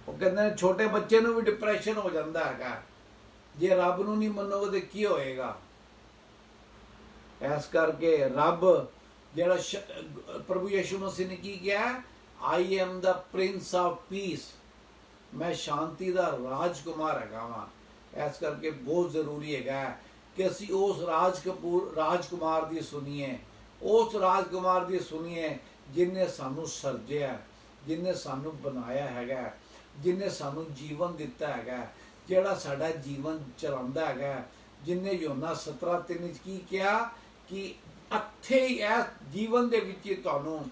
ਉਹ ਕਹਿੰਦੇ ਨੇ ਛੋਟੇ ਬੱਚੇ ਨੂੰ ਵੀ ਡਿਪਰੈਸ਼ਨ ਹੋ ਜਾਂਦਾ ਹੈਗਾ। ਜੇ ਰੱਬ ਨੂੰ ਨਹੀਂ ਮੰਨੋਗੇ ਤੇ ਕੀ ਹੋਏਗਾ? ਇਸ ਕਰਕੇ ਰੱਬ ਜਿਹੜਾ ਪ੍ਰਭੂ ਯਿਸੂ ਮਸੀਹ ਨੇ ਕੀ ਕਿਹਾ, I am the Prince of piece, ਮੈਂ ਸ਼ਾਂਤੀ ਦਾ ਰਾਜਕੁਮਾਰ ਹੈਗਾ ਵਾਂ। ਇਸ ਕਰਕੇ ਬਹੁਤ ਜ਼ਰੂਰੀ ਹੈਗਾ ਕਿ ਅਸੀਂ ਉਸ ਰਾਜਕੁਮਾਰ ਦੀ ਸੁਣੀਏ, ਉਸ ਰਾਜਕੁਮਾਰ ਦੀ ਸੁਣੀਏ ਜਿਨਨੇ ਸਾਨੂੰ ਸਰਜਿਆ, ਜਿਨਨੇ ਸਾਨੂੰ ਬਣਾਇਆ ਹੈਗਾ, ਜਿਨਨੇ ਸਾਨੂੰ ਜੀਵਨ ਦਿੱਤਾ ਹੈਗਾ, ਜਿਹੜਾ ਸਾਡਾ ਜੀਵਨ ਚਲਾਉਂਦਾ ਹੈਗਾ, ਜਿਨਨੇ ਯੋਨਾ 17:3 ਵਿੱਚ ਕੀ ਕਿਹਾ ਕਿ ਇੱਥੇ ਹੀ ਇਸ ਜੀਵਨ ਦੇ ਵਿੱਚ ਹੀ ਤੁਹਾਨੂੰ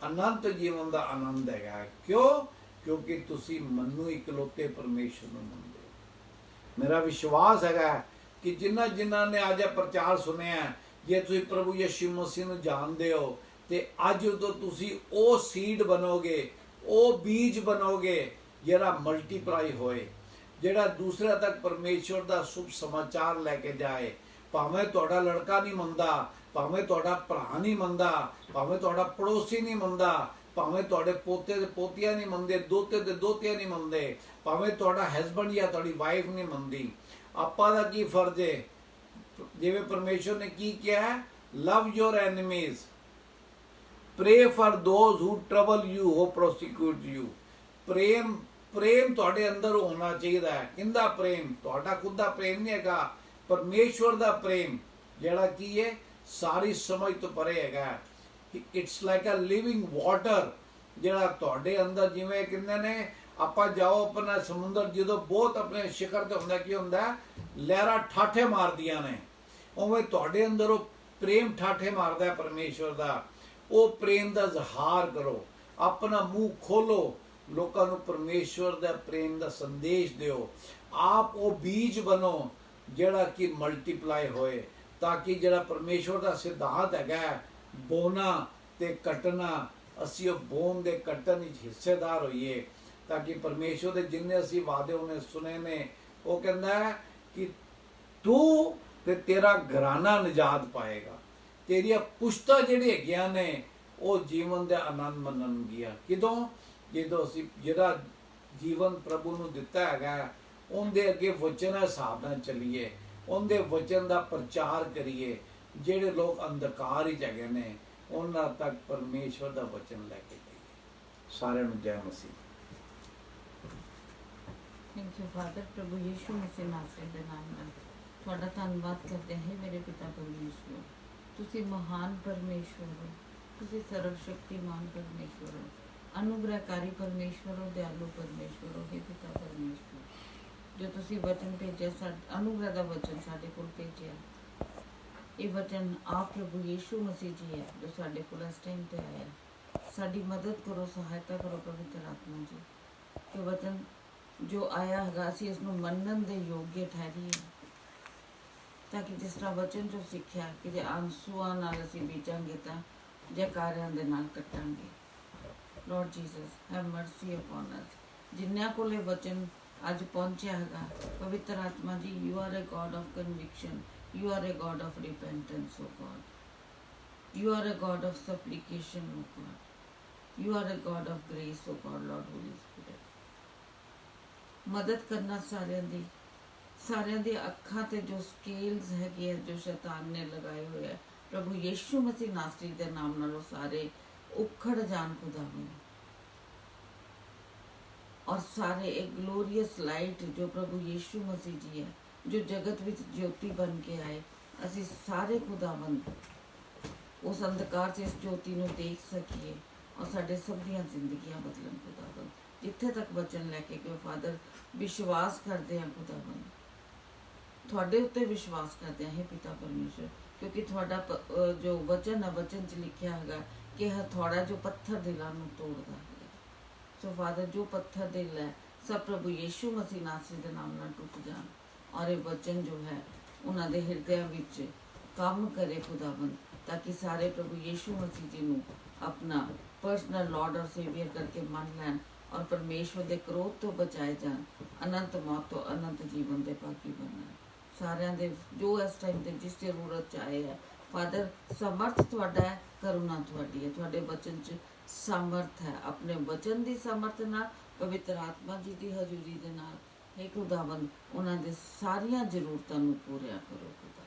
ਅਨੰਤ ਜੀਵਨ ਦਾ ਆਨੰਦ ਹੈਗਾ। ਕਿਉਂ? ਕਿਉਂਕਿ ਤੁਸੀਂ ਮਨੂ ਇਕਲੌਤੇ ਪਰਮੇਸ਼ਰ ਨੂੰ ਮੰਨਦੇ ਹੋ। ਮੇਰਾ ਵਿਸ਼ਵਾਸ ਹੈਗਾ ਕਿ ਜਿਨ੍ਹਾਂ ਨੇ ਅੱਜ ਇਹ ਪ੍ਰਚਾਰ ਸੁਣਿਆ, ਜੇ ਤੁਸੀਂ ਪ੍ਰਭੂ ਯਿਸੂ ਮਸੀਹ ਨੂੰ ਜਾਣਦੇ ਹੋ ਤੇ ਅੱਜ ਤੋਂ ਤੁਸੀਂ ਉਹ ਸੀਡ ਬਣੋਗੇ, ਉਹ ਬੀਜ ਬਣੋਗੇ ਜਿਹੜਾ ਮਲਟੀਪਲਾਈ ਹੋਏ, ਜਿਹੜਾ ਦੂਸਰਿਆਂ ਤੱਕ ਪਰਮੇਸ਼ਵਰ ਦਾ ਸ਼ੁਭ ਸਮਾਚਾਰ ਲੈ ਕੇ ਜਾਏ। ਭਾਵੇਂ ਤੁਹਾਡਾ ਲੜਕਾ ਨਹੀਂ ਮੰਨਦਾ, ਭਾਵੇਂ ਤੁਹਾਡਾ ਭਰਾ ਨਹੀਂ ਮੰਨਦਾ, ਭਾਵੇਂ ਤੁਹਾਡਾ ਪੜੋਸੀ ਨਹੀਂ ਮੰਨਦਾ, ਭਾਵੇਂ ਤੁਹਾਡੇ ਪੋਤੇ ਤੇ ਪੋਤੀਆਂ ਨਹੀਂ ਮੰਨਦੇ, ਦੋਤੇ ਤੇ ਦੋਤੀਆਂ ਨਹੀਂ ਮੰਨਦੇ, ਭਾਵੇਂ ਤੁਹਾਡਾ ਹਸਬੈਂਡ ਜਾਂ ਤੁਹਾਡੀ ਵਾਈਫ ਨਹੀਂ ਮੰਨਦੀ, ਆਪਾਂ ਦਾ ਕੀ ਫਰਜ਼ ਹੈ? ਜਿਵੇਂ ਪਰਮੇਸ਼ਵਰ ਨੇ ਕੀ ਕਿਹਾ, love your enemies, pray for those who trouble you, who prosecute you. ਪ੍ਰੇਮ ਤੁਹਾਡੇ ਅੰਦਰ ਹੋਣਾ ਚਾਹੀਦਾ ਹੈ। ਕਿੰਦਾ ਪ੍ਰੇਮ? ਤੁਹਾਡਾ ਖੁਦ ਦਾ ਪ੍ਰੇਮ ਨਹੀਂ ਹੈਗਾ, ਪਰਮੇਸ਼ਵਰ ਦਾ ਪ੍ਰੇਮ ਜਿਹੜਾ ਕੀ ਹੈ, ਸਾਰੀ ਸਮਝ ਤੋਂ ਪਰੇ ਹੈਗਾ। It's like a living water ਜਿਹੜਾ ਤੁਹਾਡੇ ਅੰਦਰ, ਜਿਵੇਂ ਕਹਿੰਦੇ ਨੇ ਆਪਾਂ ਜਾਓ ਆਪਣਾ ਸਮੁੰਦਰ ਜਦੋਂ ਬਹੁਤ ਆਪਣੇ ਸ਼ਿਖਰ ਤੇ ਹੁੰਦਾ, ਕੀ ਹੁੰਦਾ, ਲਹਿਰਾਂ ਠਾਠੇ ਮਾਰਦੀਆਂ ਨੇ, ਉਵੇਂ ਤੁਹਾਡੇ ਅੰਦਰ ਉਹ ਪ੍ਰੇਮ ਠਾਠੇ ਮਾਰਦਾ ਹੈ ਪਰਮੇਸ਼ਵਰ ਦਾ। ਉਹ ਪ੍ਰੇਮ ਦਾ ਇਜ਼ਹਾਰ ਕਰੋ, ਆਪਣਾ ਮੂੰਹ ਖੋਲੋ, ਲੋਕਾਂ ਨੂੰ ਪਰਮੇਸ਼ਵਰ ਦਾ ਪ੍ਰੇਮ ਦਾ ਸੰਦੇਸ਼ ਦਿਓ। ਆਪ ਉਹ ਬੀਜ ਬਣੋ ਜਿਹੜਾ ਕਿ ਮਲਟੀਪਲਾਈ ਹੋਏ, ਤਾਂ ਕਿ ਜਿਹੜਾ ਪਰਮੇਸ਼ਵਰ ਦਾ ਸਿਧਾਂਤ ਹੈਗਾ ਬੋਨਾ ਤੇ ਕੱਟਣਾ, ਅਸੀਂ ਉਹ ਬੋਨ ਦੇ ਕੱਟਣ ਵਿੱਚ ਹਿੱਸੇਦਾਰ ਹੋਈਏ, ਤਾਂ ਕਿ ਪਰਮੇਸ਼ਵਰ ਦੇ ਜਿੰਨੇ ਅਸੀਂ ਵਾਅਦੇ ਉਹਨੇ ਸੁਣੇ ਨੇ, ਉਹ ਕਹਿੰਦਾ ਹੈ ਕਿ ਤੂੰ ਤੇ ਤੇਰਾ ਘਰਾਨਾ ਨਿਜਾਤ ਪਾਏਗਾ, ਤੇਰੀਆਂ ਪੁਸ਼ਤਾਂ ਜਿਹੜੀ ਹੈਗੀਆਂ ਨੇ ਉਹ ਜੀਵਨ ਦੇ ਆਨੰਦ ਮੰਨਣਗੀਆਂ। ਕਿਦੋਂ? ਜਦੋਂ ਅਸੀਂ ਜਿਹੜਾ ਜੀਵਨ ਪ੍ਰਭੂ ਨੂੰ ਦਿੱਤਾ ਹੈਗਾ ਉਹਦੇ ਅੱਗੇ ਵਚਨ ਹਿਸਾਬ ਨਾਲ ਚੱਲੀਏ, ਉਹਦੇ ਵਚਨ ਦਾ ਪ੍ਰਚਾਰ ਕਰੀਏ। ਜਿਹੜੇ ਲੋਕ ਅੰਧਕਾਰ ਵਿੱਚ ਹੈਗੇ ਨੇ ਉਹਨਾਂ ਤੱਕ ਪਰਮੇਸ਼ਵਰ ਦਾ ਵਚਨ ਲੈ ਕੇ ਜਾਈਏ। ਸਾਰਿਆਂ ਨੂੰ ਜੈ ਮਸੀਹ। Thank you father. ਪ੍ਰਭੂ ਯਿਸੂ ਮਸੀਹ ਨਾਸਰੀ ਦੇ ਨਾਮ ਨਾਲ ਤੁਹਾਡਾ ਧੰਨਵਾਦ ਕਰਦੇ ਹਾਂ ਮੇਰੇ ਪਿਤਾ ਪਰਮੇਸ਼ਵਰ। ਤੁਸੀਂ ਮਹਾਨ ਪਰਮੇਸ਼ਵਰ ਹੋ, ਤੁਸੀਂ ਸਰਵ ਸ਼ਕਤੀਮਾਨ ਪਰਮੇਸ਼ਵਰ ਹੋ, ਅਨੁਗ੍ਰਹਕਾਰੀ ਪਰਮੇਸ਼ਵਰ ਹੋ, ਦਿਆਲੂ ਪਰਮੇਸ਼ਵਰ ਹੋ। हे ਪਿਤਾ ਪਰਮੇਸ਼ਵਰ, ਜੋ ਤੁਸੀਂ ਵਚਨ ਭੇਜਿਆ, ਅਨੁਗ੍ਰਹ ਦਾ ਵਚਨ ਸਾਡੇ ਕੋਲ ਭੇਜਿਆ, ਇਹ ਵਚਨ ਆਪ ਪ੍ਰਭੂ ਯਿਸੂ ਮਸੀਹ ਜੀ ਹੈ ਜੋ ਸਾਡੇ ਕੋਲ ਇਸ ਟਾਈਮ ਤੇ ਆਇਆ। ਸਾਡੀ ਮਦਦ ਕਰੋ, ਸਹਾਇਤਾ ਕਰੋ ਪਵਿੱਤਰ ਆਤਮਾ ਜੀ, ਕਿ ਵਚਨ ਜੋ ਆਇਆ ਹੈਗਾ ਅਸੀਂ ਇਸ ਨੂੰ ਮੰਨਣ ਦੇ ਯੋਗ ਠਹਿਰੀਏ, ਤਾਂ ਕਿ ਜਿਸ ਤਰ੍ਹਾਂ ਵਚਨ ਜੋ ਸਿੱਖਿਆ ਕਿ ਜੇ ਆਂਸੂਆਂ ਨਾਲ ਅਸੀਂ ਬੀਜਾਂਗੇ ਤਾਂ ਜੈਕਾਰਿਆਂ ਦੇ ਨਾਲ ਕੱਟਾਂਗੇ। Lord Jesus, have mercy upon us। ਜਿਨ੍ਹਾਂ ਕੋਲ ਇਹ ਵਚਨ ਅੱਜ ਪਹੁੰਚਿਆ ਹੈਗਾ, ਪਵਿੱਤਰ ਆਤਮਾ ਜੀ, you are a God of conviction, you are a God of repentance, oh God, you are a God of supplication, oh God, you are a God of grace, oh God, Lord Holy Spirit। ਮਦਦ ਕਰਨਾ ਸਾਰਿਆਂ ਦੀ ਅੱਖਾਂ ਤੇ ਜੋ scales ਹੈਗੇ ਆ ਜੋ ਸ਼ੈਤਾਨ ਨੇ ਲਗਾਏ ਹੋਏ ਆ, ਪ੍ਰਭੂ ਯਿਸੂ ਮਸੀਹ ਨਾਸਰੀ ਦੇ ਨਾਮ ਨਾਲ ਉਹ ਸਾਰੇ ਉਖੜ ਜਾਣ ਖੁਦਾਵੰਦ, ਔਰ ਸਾਰੇ ਇੱਕ ਗਲੋਰੀਅਸ ਲਾਈਟ ਜੋ ਪ੍ਰਭੂ ਯਿਸੂ ਮਸੀਹ ਜੀ ਹੈ, ਜੋ ਜਗਤ ਵਿੱਚ ਜੋਤੀ ਬਣ ਕੇ ਆਏ, ਅਸੀਂ ਸਾਰੇ ਖੁਦਾਵੰਦ ਉਸ ਅੰਧਕਾਰ 'ਚ ਇਸ ਜੋਤੀ ਨੂੰ ਦੇਖ ਸਕੀਏ ਔਰ ਸਾਡੇ ਸਭ ਦੀਆਂ ਜ਼ਿੰਦਗੀਆਂ ਬਦਲਣ ਖੁਦਾਵੰਦ। ਜਿੱਥੇ ਤੱਕ ਵਚਨ ਲੈ ਕੇ ਗਏ ਫਾਦਰ, ਵਿਸ਼ਵਾਸ ਕਰਦੇ ਹਾਂ ਖੁਦਾਵੰਦ, ਤੁਹਾਡੇ ਉੱਤੇ ਵਿਸ਼ਵਾਸ ਕਰਦੇ ਹਾਂ ਪਿਤਾ ਪਰਮੇਸ਼ਰ, ਕਿਉਂਕਿ ਤੁਹਾਡਾ ਜੋ ਵਚਨ ਹੈ, ਵਚਨ 'ਚ ਲਿਖਿਆ ਹੈਗਾ ਕਿ ਹਥੌੜਾ ਜੋ ਪੱਥਰ ਦਿਲਾਂ ਨੂੰ ਤੋੜਦਾ ਹੈ। ਸੋ ਫਾਦਰ, ਜੋ ਪੱਥਰ ਦਿਲ ਹੈ ਸਭ ਪ੍ਰਭੂ ਯਿਸੂ ਮਸੀਹ ਨਾਸਰੀ ਦੇ ਨਾਮ ਨਾਲ ਟੁੱਟ ਜਾਣ, ਔਰ ਇਹ ਵਚਨ ਜੋ ਹੈ ਉਹਨਾਂ ਦੇ ਹਿਰਦਿਆਂ ਵਿੱਚ ਕੰਮ ਕਰੇ ਖੁਦਾਵੰਦ, ਤਾਂ ਕਿ ਸਾਰੇ ਪ੍ਰਭੂ ਯਿਸੂ ਮਸੀਹ ਜੀ ਨੂੰ ਆਪਣਾ ਪਰਸਨਲ ਲਾਰਡ ਔਰ ਸੇਵੀਅਰ ਕਰਕੇ ਮੰਨ ਲੈਣ ਔਰ ਪਰਮੇਸ਼ਵਰ ਦੇ ਕ੍ਰੋਧ ਤੋਂ ਬਚਾਏ ਜਾਣ, ਅਨੰਤ ਮੌਤ ਤੋਂ ਅਨੰਤ ਜੀਵਨ ਦੇ ਭਾਗੀ ਬਣਨ। ਸਾਰਿਆਂ ਦੇ ਜੋ ਇਸ ਟਾਈਮ ਤੇ ਜਿਸ ਜ਼ਰੂਰਤ ਚ ਆਏ ਹੈ ਫਾਦਰ, ਸਮਰਥ ਤੁਹਾਡਾ ਹੈ, ਕਰੁਣਾ ਤੁਹਾਡੀ ਹੈ, ਤੁਹਾਡੇ ਵਚਨ ਚ ਸਮਰਥ ਹੈ। ਆਪਣੇ ਵਚਨ ਦੀ ਸਮਰਥ ਨਾਲ, ਪਵਿੱਤਰ ਆਤਮਾ ਜੀ ਦੀ ਹਜ਼ੂਰੀ ਦੇ ਨਾਲ, ਹੇ ਖੁਦਾਵੰਦ ਉਹਨਾਂ ਦੇ ਸਾਰੀਆਂ ਜ਼ਰੂਰਤਾਂ ਨੂੰ ਪੂਰੀਆਂ ਕਰੋ ਖੁਦਾ।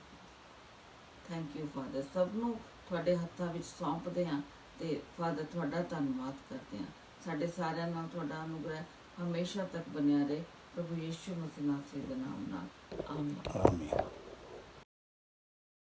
Thank you father. ਸਭ ਨੂੰ ਤੁਹਾਡੇ ਹੱਥਾਂ ਵਿੱਚ ਸੌਂਪਦੇ ਹਾਂ ਤੇ ਫਾਦਰ ਤੁਹਾਡਾ ਧੰਨਵਾਦ ਕਰਦੇ ਹਾਂ। ਸਾਡੇ ਸਾਰਿਆਂ ਨਾਲ ਤੁਹਾਡਾ ਅਨੁਗ੍ਰਹਿ ਹਮੇਸ਼ਾ ਤੱਕ ਬਣਿਆ ਰਹੇ। ਪ੍ਰਭੂ ਯਿਸੂ ਮਸੀਹ ਦੇ ਨਾਮ ਨਾਲ ਆਮੀਨ। ਆਮੀਨ।